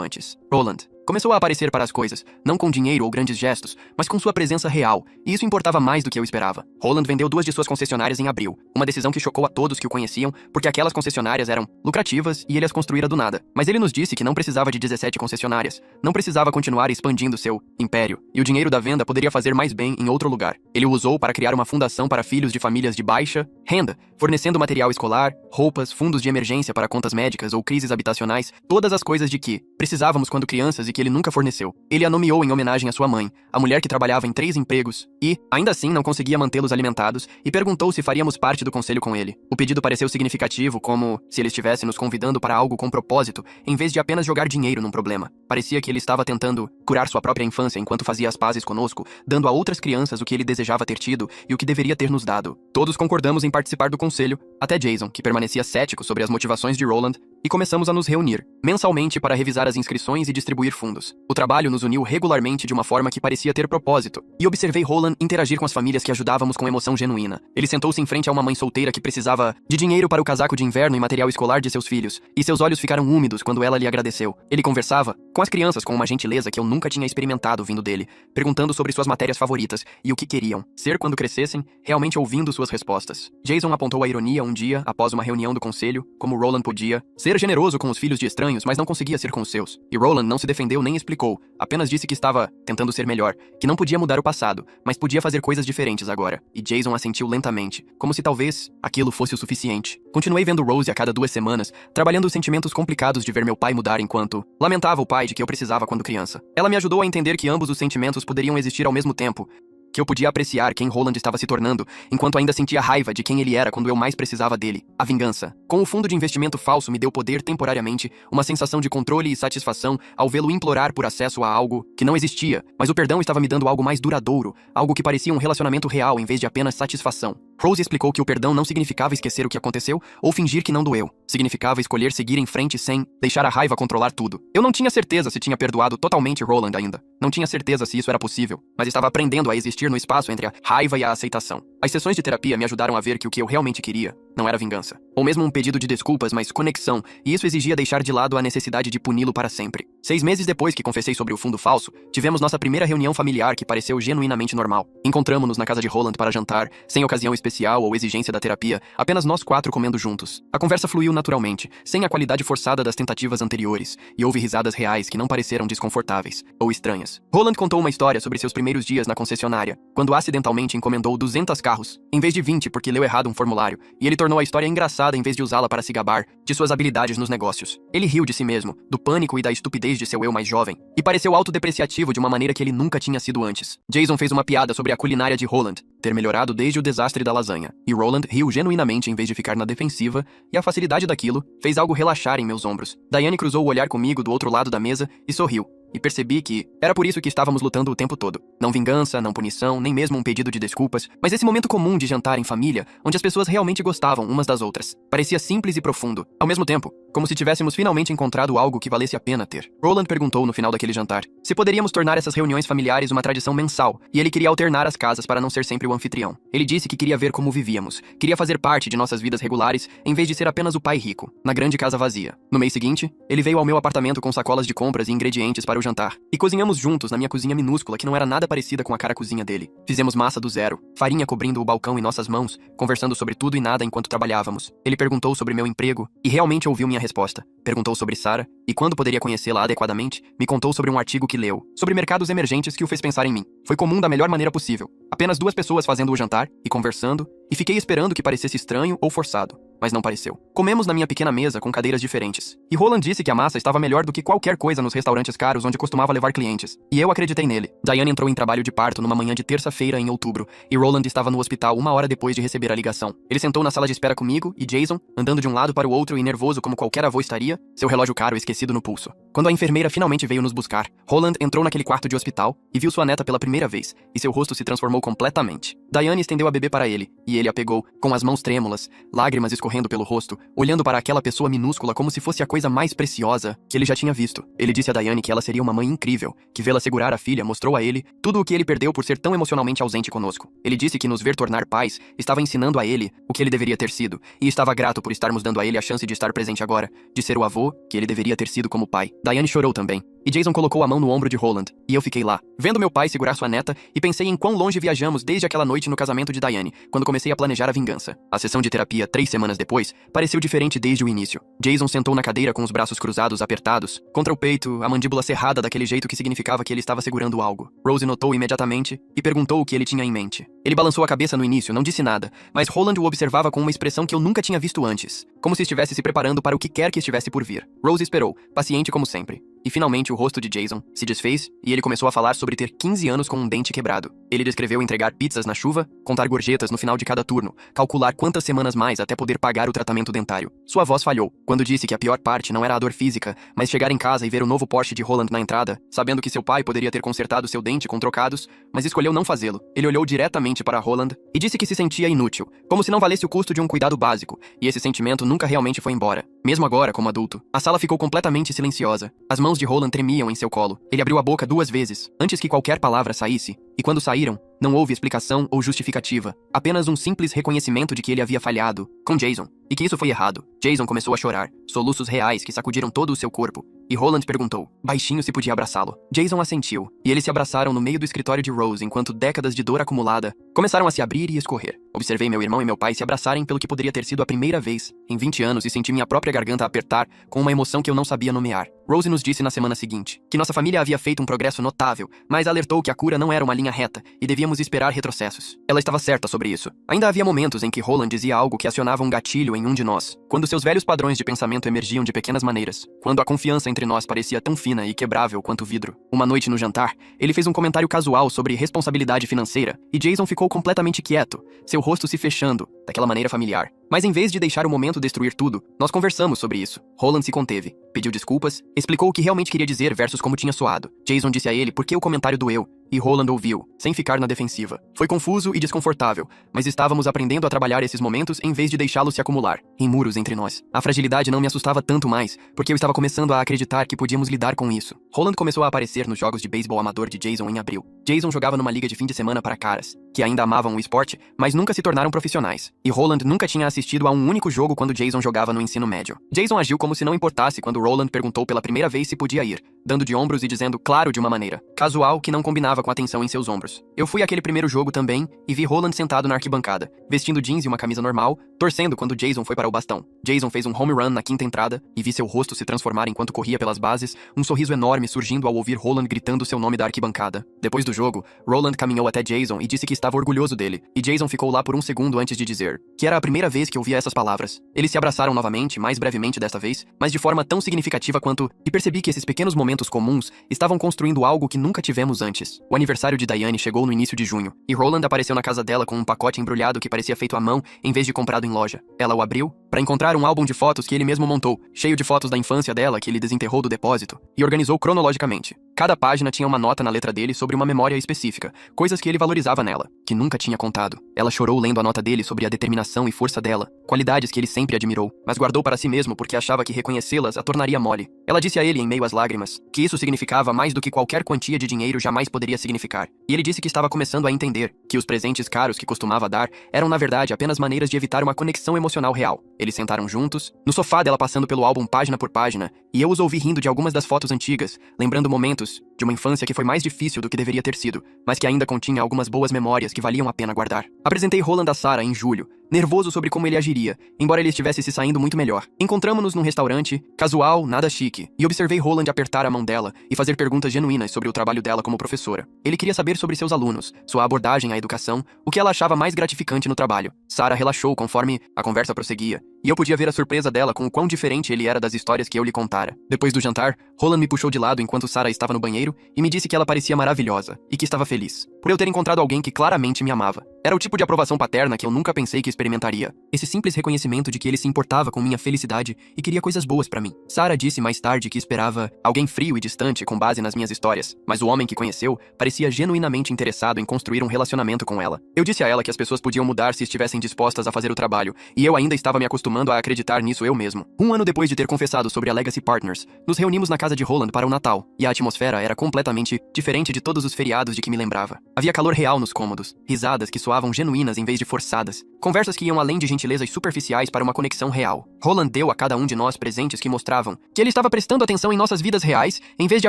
antes. Roland começou a aparecer para as coisas, não com dinheiro ou grandes gestos, mas com sua presença real, e isso importava mais do que eu esperava. Roland vendeu 2 de suas concessionárias em abril, uma decisão que chocou a todos que o conheciam, porque aquelas concessionárias eram lucrativas e ele as construíra do nada. Mas ele nos disse que não precisava de 17 concessionárias, não precisava continuar expandindo seu império, e o dinheiro da venda poderia fazer mais bem em outro lugar. Ele o usou para criar uma fundação para filhos de famílias de baixa renda, fornecendo material escolar, roupas, fundos de emergência para contas médicas ou crises habitacionais, todas as coisas de que precisávamos quando crianças e que ele nunca forneceu. Ele a nomeou em homenagem à sua mãe, a mulher que trabalhava em 3 empregos e, ainda assim, não conseguia mantê-los alimentados, e perguntou se faríamos parte do conselho com ele. O pedido pareceu significativo, como se ele estivesse nos convidando para algo com propósito, em vez de apenas jogar dinheiro num problema. Parecia que ele estava tentando curar sua própria infância enquanto fazia as pazes conosco, dando a outras crianças o que ele desejava ter tido e o que deveria ter nos dado. Todos concordamos em participar do conselho, até Jason, que permanecia cético sobre as motivações de Roland, e começamos a nos reunir, mensalmente para revisar as inscrições e distribuir fundos. O trabalho nos uniu regularmente de uma forma que parecia ter propósito, e observei Roland interagir com as famílias que ajudávamos com emoção genuína. Ele sentou-se em frente a uma mãe solteira que precisava de dinheiro para o casaco de inverno e material escolar de seus filhos, e seus olhos ficaram úmidos quando ela lhe agradeceu. Ele conversava com as crianças com uma gentileza que eu nunca tinha experimentado vindo dele, perguntando sobre suas matérias favoritas e o que queriam ser quando crescessem, realmente ouvindo suas respostas. Jason apontou a ironia um dia, após uma reunião do conselho, como Roland podia ser generoso com os filhos de estranhos, mas não conseguia ser com os seus. E Roland não se defendeu nem explicou, apenas disse que estava tentando ser melhor, que não podia mudar o passado, mas podia fazer coisas diferentes agora. E Jason assentiu lentamente, como se talvez aquilo fosse o suficiente. Continuei vendo Rose a cada 2 semanas, trabalhando os sentimentos complicados de ver meu pai mudar enquanto lamentava o pai de que eu precisava quando criança. Ela me ajudou a entender que ambos os sentimentos poderiam existir ao mesmo tempo, que eu podia apreciar quem Roland estava se tornando, enquanto ainda sentia raiva de quem ele era quando eu mais precisava dele. A vingança. Com o fundo de investimento falso me deu poder temporariamente, uma sensação de controle e satisfação ao vê-lo implorar por acesso a algo que não existia, mas o perdão estava me dando algo mais duradouro, algo que parecia um relacionamento real em vez de apenas satisfação. Rose explicou que o perdão não significava esquecer o que aconteceu ou fingir que não doeu. Significava escolher seguir em frente sem deixar a raiva controlar tudo. Eu não tinha certeza se tinha perdoado totalmente Roland ainda. Não tinha certeza se isso era possível, mas estava aprendendo a existir no espaço entre a raiva e a aceitação. As sessões de terapia me ajudaram a ver que o que eu realmente queria não era vingança, ou mesmo um pedido de desculpas, mas conexão, e isso exigia deixar de lado a necessidade de puni-lo para sempre. 6 meses depois que confessei sobre o fundo falso, tivemos nossa primeira reunião familiar que pareceu genuinamente normal. Encontramo-nos na casa de Roland para jantar, sem ocasião especial ou exigência da terapia, apenas nós 4 comendo juntos. A conversa fluiu naturalmente, sem a qualidade forçada das tentativas anteriores, e houve risadas reais que não pareceram desconfortáveis ou estranhas. Roland contou uma história sobre seus primeiros dias na concessionária, quando acidentalmente encomendou 200 carros, em vez de 20 porque leu errado um formulário, e ele tornou a história engraçada em vez de usá-la para se gabar de suas habilidades nos negócios. Ele riu de si mesmo, do pânico e da estupidez de seu eu mais jovem, e pareceu autodepreciativo de uma maneira que ele nunca tinha sido antes. Jason fez uma piada sobre a culinária de Roland ter melhorado desde o desastre da lasanha, e Roland riu genuinamente em vez de ficar na defensiva, e a facilidade daquilo fez algo relaxar em meus ombros. Diane cruzou o olhar comigo do outro lado da mesa e sorriu. e percebi que era por isso que estávamos lutando o tempo todo. Não vingança, não punição, nem mesmo um pedido de desculpas, mas esse momento comum de jantar em família, onde as pessoas realmente gostavam umas das outras. Parecia simples e profundo, ao mesmo tempo, como se tivéssemos finalmente encontrado algo que valesse a pena ter. Roland perguntou no final daquele jantar se poderíamos tornar essas reuniões familiares uma tradição mensal, e ele queria alternar as casas para não ser sempre o anfitrião. Ele disse que queria ver como vivíamos, queria fazer parte de nossas vidas regulares, em vez de ser apenas o pai rico, na grande casa vazia. No mês seguinte, ele veio ao meu apartamento com sacolas de compras e ingredientes para o jantar, e cozinhamos juntos na minha cozinha minúscula que não era nada parecida com a cara cozinha dele. Fizemos massa do zero, farinha cobrindo o balcão em nossas mãos, conversando sobre tudo e nada enquanto trabalhávamos. Ele perguntou sobre meu emprego, e realmente ouviu minha resposta. Perguntou sobre Sarah, e quando poderia conhecê-la adequadamente, me contou sobre um artigo que leu, sobre mercados emergentes que o fez pensar em mim. Foi comum da melhor maneira possível. Apenas 2 pessoas fazendo o jantar, e conversando, e fiquei esperando que parecesse estranho ou forçado. Mas não pareceu. Comemos na minha pequena mesa com cadeiras diferentes. E Roland disse que a massa estava melhor do que qualquer coisa nos restaurantes caros onde costumava levar clientes. E eu acreditei nele. Diane entrou em trabalho de parto numa manhã de terça-feira em outubro, e Roland estava no hospital 1 hora depois de receber a ligação. Ele sentou na sala de espera comigo e Jason, andando de um lado para o outro e nervoso como qualquer avô estaria, seu relógio caro esquecido no pulso. Quando a enfermeira finalmente veio nos buscar, Roland entrou naquele quarto de hospital e viu sua neta pela primeira vez, e seu rosto se transformou completamente. Diane estendeu a bebê para ele, e ele a pegou, com as mãos trêmulas, lágrimas escorrendo pelo rosto, olhando para aquela pessoa minúscula como se fosse a coisa mais preciosa que ele já tinha visto. Ele disse a Diane que ela seria uma mãe incrível, que vê-la segurar a filha mostrou a ele tudo o que ele perdeu por ser tão emocionalmente ausente conosco. Ele disse que nos ver tornar pais estava ensinando a ele o que ele deveria ter sido, e estava grato por estarmos dando a ele a chance de estar presente agora, de ser o avô que ele deveria ter sido como pai. Diane chorou também, e Jason colocou a mão no ombro de Roland, e eu fiquei lá, vendo meu pai segurar sua neta, e pensei em quão longe viajamos desde aquela noite no casamento de Diane, quando comecei a planejar a vingança. A sessão de terapia 3 semanas depois pareceu diferente desde o início. Jason sentou na cadeira com os braços cruzados, apertados, contra o peito, a mandíbula cerrada daquele jeito que significava que ele estava segurando algo. Rose notou imediatamente e perguntou o que ele tinha em mente. Ele balançou a cabeça no início, não disse nada, mas Roland o observava com uma expressão que eu nunca tinha visto antes, como se estivesse se preparando para o que quer que estivesse por vir. Rose esperou, paciente como sempre. E finalmente o rosto de Jason se desfez e ele começou a falar sobre ter 15 anos com um dente quebrado. Ele descreveu entregar pizzas na chuva, contar gorjetas no final de cada turno, calcular quantas semanas mais até poder pagar o tratamento dentário. Sua voz falhou quando disse que a pior parte não era a dor física, mas chegar em casa e ver o novo Porsche de Roland na entrada, sabendo que seu pai poderia ter consertado seu dente com trocados, mas escolheu não fazê-lo. Ele olhou diretamente para Roland e disse que se sentia inútil, como se não valesse o custo de um cuidado básico, e esse sentimento nunca realmente foi embora. Mesmo agora, como adulto, a sala ficou completamente silenciosa. As mãos de Roland tremiam em seu colo. Ele abriu a boca 2 vezes, antes que qualquer palavra saísse, e quando saíram, não houve explicação ou justificativa, apenas um simples reconhecimento de que ele havia falhado com Jason, e que isso foi errado. Jason começou a chorar, soluços reais que sacudiram todo o seu corpo, e Roland perguntou, baixinho, se podia abraçá-lo. Jason assentiu, e eles se abraçaram no meio do escritório de Rose enquanto décadas de dor acumulada começaram a se abrir e escorrer. Observei meu irmão e meu pai se abraçarem pelo que poderia ter sido a primeira vez em 20 anos e senti minha própria garganta apertar com uma emoção que eu não sabia nomear. Rose nos disse na semana seguinte que nossa família havia feito um progresso notável, mas alertou que a cura não era uma linha reta e devíamos esperar retrocessos. Ela estava certa sobre isso. Ainda havia momentos em que Roland dizia algo que acionava um gatilho em um de nós, quando seus velhos padrões de pensamento emergiam de pequenas maneiras, quando a confiança entre nós parecia tão fina e quebrável quanto vidro. Uma noite no jantar, ele fez um comentário casual sobre responsabilidade financeira, e Jason ficou completamente quieto, seu rosto se fechando, daquela maneira familiar. Mas em vez de deixar o momento destruir tudo, nós conversamos sobre isso. Roland se conteve, pediu desculpas, explicou o que realmente queria dizer versus como tinha soado. Jason disse a ele por que o comentário doeu, e Roland ouviu, sem ficar na defensiva. Foi confuso e desconfortável, mas estávamos aprendendo a trabalhar esses momentos em vez de deixá-los se acumular, em muros entre nós. A fragilidade não me assustava tanto mais, porque eu estava começando a acreditar que podíamos lidar com isso. Roland começou a aparecer nos jogos de beisebol amador de Jason em abril. Jason jogava numa liga de fim de semana para caras, que ainda amavam o esporte, mas nunca se tornaram profissionais. E Roland nunca tinha assistido a um único jogo quando Jason jogava no ensino médio. Jason agiu como se não importasse quando Roland perguntou pela primeira vez se podia ir, dando de ombros e dizendo claro de uma maneira casual que não combinava com a tensão em seus ombros. Eu fui àquele primeiro jogo também e vi Roland sentado na arquibancada, vestindo jeans e uma camisa normal, torcendo quando Jason foi para o bastão. Jason fez um home run na 5ª entrada e vi seu rosto se transformar enquanto corria pelas bases, um sorriso enorme surgindo ao ouvir Roland gritando seu nome da arquibancada. Depois do jogo, Roland caminhou até Jason e disse que estava orgulhoso dele, e Jason ficou lá por um segundo antes de dizer que era a primeira vez que ouvia essas palavras. Eles se abraçaram novamente, mais brevemente desta vez, mas de forma tão significativa quanto, e percebi que esses pequenos momentos comuns estavam construindo algo que nunca tivemos antes. O aniversário de Diane chegou no início de junho, e Roland apareceu na casa dela com um pacote embrulhado que parecia feito à mão em vez de comprado em loja. Ela o abriu para encontrar um álbum de fotos que ele mesmo montou, cheio de fotos da infância dela que ele desenterrou do depósito e organizou cronologicamente. Cada página tinha uma nota na letra dele sobre uma memória específica, coisas que ele valorizava nela, que nunca tinha contado. Ela chorou lendo a nota dele sobre a determinação e força dela, qualidades que ele sempre admirou, mas guardou para si mesmo porque achava que reconhecê-las a tornaria mole. Ela disse a ele em meio às lágrimas que isso significava mais do que qualquer quantia de dinheiro jamais poderia significar. E ele disse que estava começando a entender que os presentes caros que costumava dar eram na verdade apenas maneiras de evitar uma conexão emocional real. Eles sentaram juntos, no sofá dela passando pelo álbum página por página, e eu os ouvi rindo de algumas das fotos antigas, lembrando momentos de uma infância que foi mais difícil do que deveria ter sido, mas que ainda continha algumas boas memórias que valiam a pena guardar. Apresentei Roland a Sarah em julho, nervoso sobre como ele agiria, embora ele estivesse se saindo muito melhor. Encontramo-nos num restaurante, casual, nada chique, e observei Roland apertar a mão dela e fazer perguntas genuínas sobre o trabalho dela como professora. Ele queria saber sobre seus alunos, sua abordagem à educação, o que ela achava mais gratificante no trabalho. Sarah relaxou conforme a conversa prosseguia, e eu podia ver a surpresa dela com o quão diferente ele era das histórias que eu lhe contara. Depois do jantar, Roland me puxou de lado enquanto Sarah estava no banheiro e me disse que ela parecia maravilhosa e que estava feliz, por eu ter encontrado alguém que claramente me amava. Era o tipo de aprovação paterna que eu nunca pensei que experimentaria. Esse simples reconhecimento de que ele se importava com minha felicidade e queria coisas boas pra mim. Sarah disse mais tarde que esperava alguém frio e distante com base nas minhas histórias, mas o homem que conheceu parecia genuinamente interessado em construir um relacionamento com ela. Eu disse a ela que as pessoas podiam mudar se estivessem dispostas a fazer o trabalho, e eu ainda estava me acostumando a acreditar nisso eu mesmo. Um ano depois de ter confessado sobre a Legacy Partners, nos reunimos na casa de Roland para o Natal, e a atmosfera era completamente diferente de todos os feriados de que me lembrava. Havia calor real nos cômodos, risadas que soavam genuínas em vez de forçadas, conversas que iam além de gentilezas superficiais para uma conexão real. Roland deu a cada um de nós presentes que mostravam que ele estava prestando atenção em nossas vidas reais, em vez de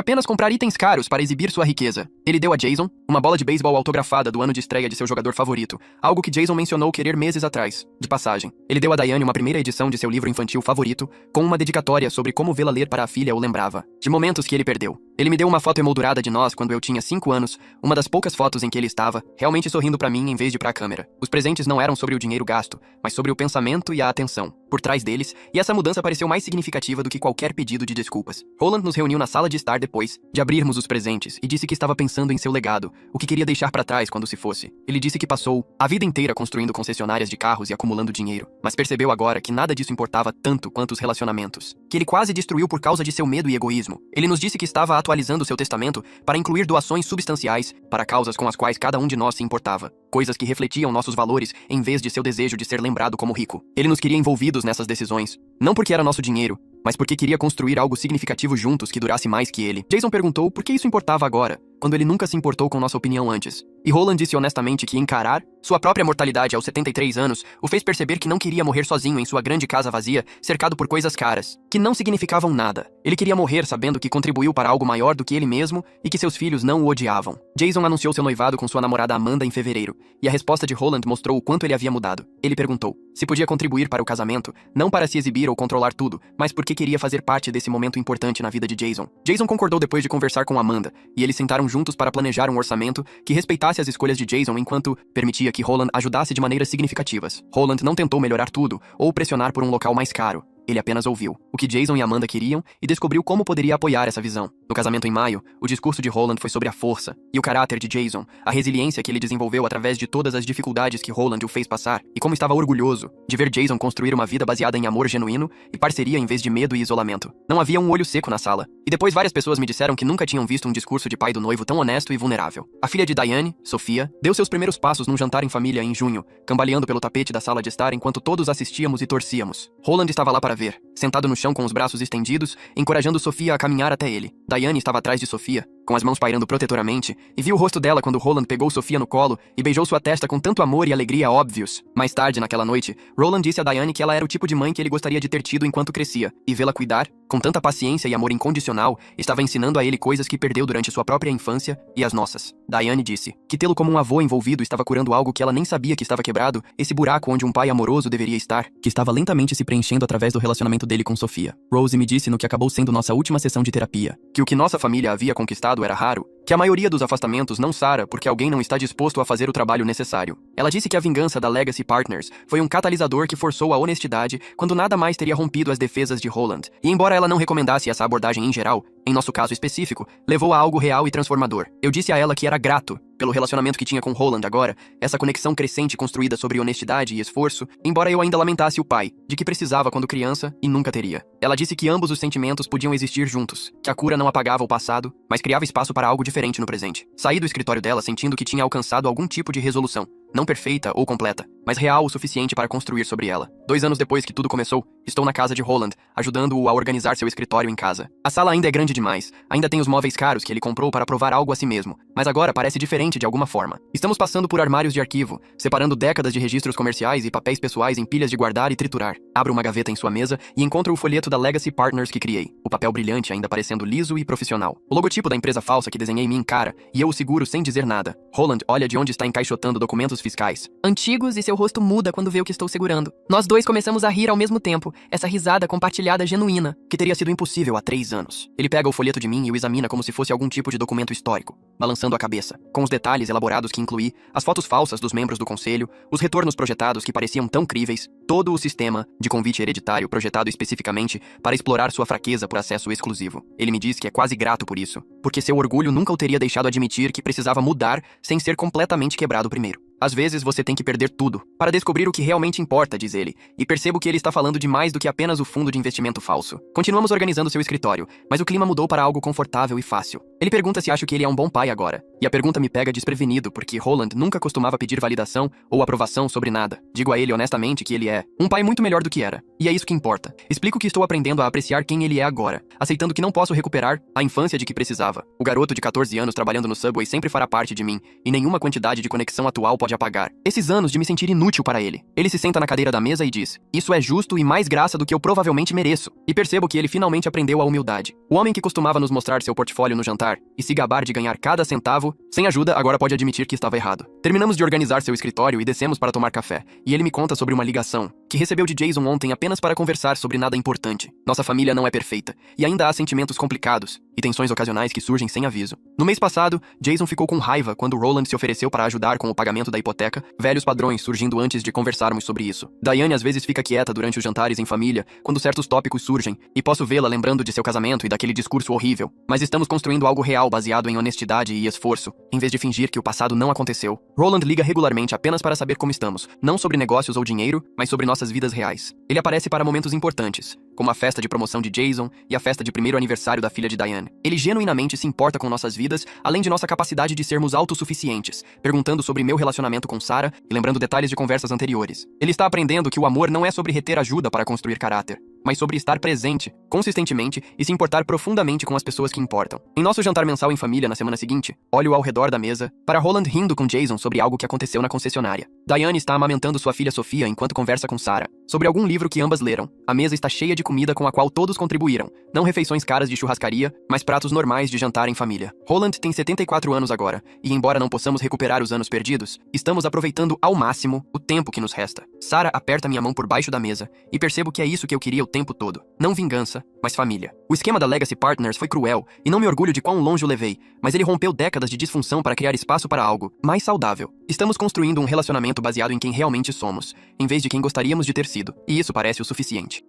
apenas comprar itens caros para exibir sua riqueza. Ele deu a Jason uma bola de beisebol autografada do ano de estreia de seu jogador favorito, algo que Jason mencionou querer meses atrás. De passagem, ele deu a Diane uma primeira edição de seu livro infantil favorito, com uma dedicatória sobre como vê-la ler para a filha o lembrava, de momentos que ele perdeu. Ele me deu uma foto emoldurada de nós quando eu tinha 5 anos, uma das poucas fotos em que ele estava, realmente sorrindo para mim em vez de para a câmera. Os presentes não eram sobre o dinheiro gasto, mas sobre o pensamento e a atenção por trás deles, e essa mudança pareceu mais significativa do que qualquer pedido de desculpas. Roland nos reuniu na sala de estar depois de abrirmos os presentes e disse que estava pensando em seu legado, o que queria deixar para trás quando se fosse. Ele disse que passou a vida inteira construindo concessionárias de carros e acumulando dinheiro, mas percebeu agora que nada disso importava tanto quanto os relacionamentos, que ele quase destruiu por causa de seu medo e egoísmo. Ele nos disse que estava atualizando seu testamento para incluir doações substanciais para causas com as quais cada um de nós se importava, coisas que refletiam nossos valores em vez de seu desejo de ser lembrado como rico. Ele nos queria envolvidos nessas decisões, não porque era nosso dinheiro, mas porque queria construir algo significativo juntos que durasse mais que ele. Jason perguntou por que isso importava agora, quando ele nunca se importou com nossa opinião antes. E Roland disse honestamente que encarar sua própria mortalidade aos 73 anos o fez perceber que não queria morrer sozinho em sua grande casa vazia, cercado por coisas caras, que não significavam nada. Ele queria morrer sabendo que contribuiu para algo maior do que ele mesmo e que seus filhos não o odiavam. Jason anunciou seu noivado com sua namorada Amanda em fevereiro, e a resposta de Roland mostrou o quanto ele havia mudado. Ele perguntou se podia contribuir para o casamento, não para se exibir ou controlar tudo, mas porque queria fazer parte desse momento importante na vida de Jason. Jason concordou depois de conversar com Amanda, e eles sentaram juntos para planejar um orçamento que respeitasse as escolhas de Jason enquanto permitia que Roland ajudasse de maneiras significativas. Roland não tentou melhorar tudo ou pressionar por um local mais caro. Ele apenas ouviu o que Jason e Amanda queriam e descobriu como poderia apoiar essa visão. No casamento em maio, o discurso de Roland foi sobre a força e o caráter de Jason, a resiliência que ele desenvolveu através de todas as dificuldades que Roland o fez passar, e como estava orgulhoso de ver Jason construir uma vida baseada em amor genuíno e parceria em vez de medo e isolamento. Não havia um olho seco na sala, e depois várias pessoas me disseram que nunca tinham visto um discurso de pai do noivo tão honesto e vulnerável. A filha de Diane, Sofia, deu seus primeiros passos num jantar em família em junho, cambaleando pelo tapete da sala de estar enquanto todos assistíamos e torcíamos. Roland estava lá para ver, sentado no chão com os braços estendidos, encorajando Sofia a caminhar até ele. Diane estava atrás de Sofia, com as mãos pairando protetoramente, e viu o rosto dela quando Roland pegou Sofia no colo e beijou sua testa com tanto amor e alegria óbvios. Mais tarde, naquela noite, Roland disse a Diane que ela era o tipo de mãe que ele gostaria de ter tido enquanto crescia, e vê-la cuidar, com tanta paciência e amor incondicional, estava ensinando a ele coisas que perdeu durante sua própria infância e as nossas. Diane disse que tê-lo como um avô envolvido estava curando algo que ela nem sabia que estava quebrado, esse buraco onde um pai amoroso deveria estar, que estava lentamente se preenchendo através do relacionamento dele com Sofia. Rose me disse no que acabou sendo nossa última sessão de terapia, que o que nossa família havia conquistado era raro, que a maioria dos afastamentos não sara porque alguém não está disposto a fazer o trabalho necessário. Ela disse que a vingança da Legacy Partners foi um catalisador que forçou a honestidade quando nada mais teria rompido as defesas de Roland. E embora ela não recomendasse essa abordagem em geral, em nosso caso específico, levou a algo real e transformador. Eu disse a ela que era grato pelo relacionamento que tinha com Roland agora, essa conexão crescente construída sobre honestidade e esforço, embora eu ainda lamentasse o pai, de que precisava quando criança e nunca teria. Ela disse que ambos os sentimentos podiam existir juntos, que a cura não apagava o passado, mas criava espaço para algo diferente no presente. Saí do escritório dela sentindo que tinha alcançado algum tipo de resolução, não perfeita ou completa, mas real o suficiente para construir sobre ela. 2 anos depois que tudo começou, estou na casa de Roland, ajudando-o a organizar seu escritório em casa. A sala ainda é grande demais, ainda tem os móveis caros que ele comprou para provar algo a si mesmo, mas agora parece diferente de alguma forma. Estamos passando por armários de arquivo, separando décadas de registros comerciais e papéis pessoais em pilhas de guardar e triturar. Abro uma gaveta em sua mesa e encontro o folheto da Legacy Partners que criei, o papel brilhante ainda parecendo liso e profissional. O logotipo da empresa falsa que desenhei me encara, e eu o seguro sem dizer nada. Roland olha de onde está encaixotando documentos fiscais antigos e seu rosto muda quando vê o que estou segurando. Nós dois começamos a rir ao mesmo tempo, essa risada compartilhada genuína, que teria sido impossível há 3 anos. Ele pega o folheto de mim e o examina como se fosse algum tipo de documento histórico, balançando a cabeça, com os detalhes elaborados que incluí, as fotos falsas dos membros do conselho, os retornos projetados que pareciam tão críveis, todo o sistema de convite hereditário projetado especificamente para explorar sua fraqueza por acesso exclusivo. Ele me diz que é quase grato por isso, porque seu orgulho nunca o teria deixado admitir que precisava mudar sem ser completamente quebrado primeiro. Às vezes você tem que perder tudo para descobrir o que realmente importa, diz ele, e percebo que ele está falando de mais do que apenas o fundo de investimento falso. Continuamos organizando seu escritório, mas o clima mudou para algo confortável e fácil. Ele pergunta se acho que ele é um bom pai agora, e a pergunta me pega desprevenido porque Roland nunca costumava pedir validação ou aprovação sobre nada. Digo a ele honestamente que ele é um pai muito melhor do que era, e é isso que importa. Explico que estou aprendendo a apreciar quem ele é agora, aceitando que não posso recuperar a infância de que precisava. O garoto de 14 anos trabalhando no Subway sempre fará parte de mim, e nenhuma quantidade de conexão atual pode apagar esses anos de me sentir inútil para ele. Ele se senta na cadeira da mesa e diz: "Isso é justo e mais graça do que eu provavelmente mereço." E percebo que ele finalmente aprendeu a humildade. O homem que costumava nos mostrar seu portfólio no jantar e se gabar de ganhar cada centavo, sem ajuda, agora pode admitir que estava errado. Terminamos de organizar seu escritório e descemos para tomar café, e ele me conta sobre uma ligação que recebeu de Jason ontem apenas para conversar sobre nada importante. Nossa família não é perfeita, e ainda há sentimentos complicados e tensões ocasionais que surgem sem aviso. No mês passado, Jason ficou com raiva quando Roland se ofereceu para ajudar com o pagamento da hipoteca, velhos padrões surgindo antes de conversarmos sobre isso. Diane às vezes fica quieta durante os jantares em família, quando certos tópicos surgem, e posso vê-la lembrando de seu casamento e daquele discurso horrível. Mas estamos construindo algo real baseado em honestidade e esforço, em vez de fingir que o passado não aconteceu. Roland liga regularmente apenas para saber como estamos, não sobre negócios ou dinheiro, mas sobre nossas vidas reais. Ele aparece para momentos importantes, como a festa de promoção de Jason e a festa de primeiro aniversário da filha de Diane. Ele genuinamente se importa com nossas vidas, além de nossa capacidade de sermos autossuficientes, perguntando sobre meu relacionamento com Sarah e lembrando detalhes de conversas anteriores. Ele está aprendendo que o amor não é sobre reter ajuda para construir caráter, mas sobre estar presente, consistentemente e se importar profundamente com as pessoas que importam. Em nosso jantar mensal em família na semana seguinte, olho ao redor da mesa para Roland rindo com Jason sobre algo que aconteceu na concessionária. Diane está amamentando sua filha Sofia enquanto conversa com Sarah sobre algum livro que ambas leram. A mesa está cheia de comida com a qual todos contribuíram, não refeições caras de churrascaria, mas pratos normais de jantar em família. Roland tem 74 anos agora, e embora não possamos recuperar os anos perdidos, estamos aproveitando ao máximo o tempo que nos resta. Sarah aperta minha mão por baixo da mesa, e percebo que é isso que eu queria o tempo todo. Não vingança, mas família. O esquema da Legacy Partners foi cruel, e não me orgulho de quão longe o levei, mas ele rompeu décadas de disfunção para criar espaço para algo mais saudável. Estamos construindo um relacionamento baseado em quem realmente somos, em vez de quem gostaríamos de ter sido, e isso parece o suficiente.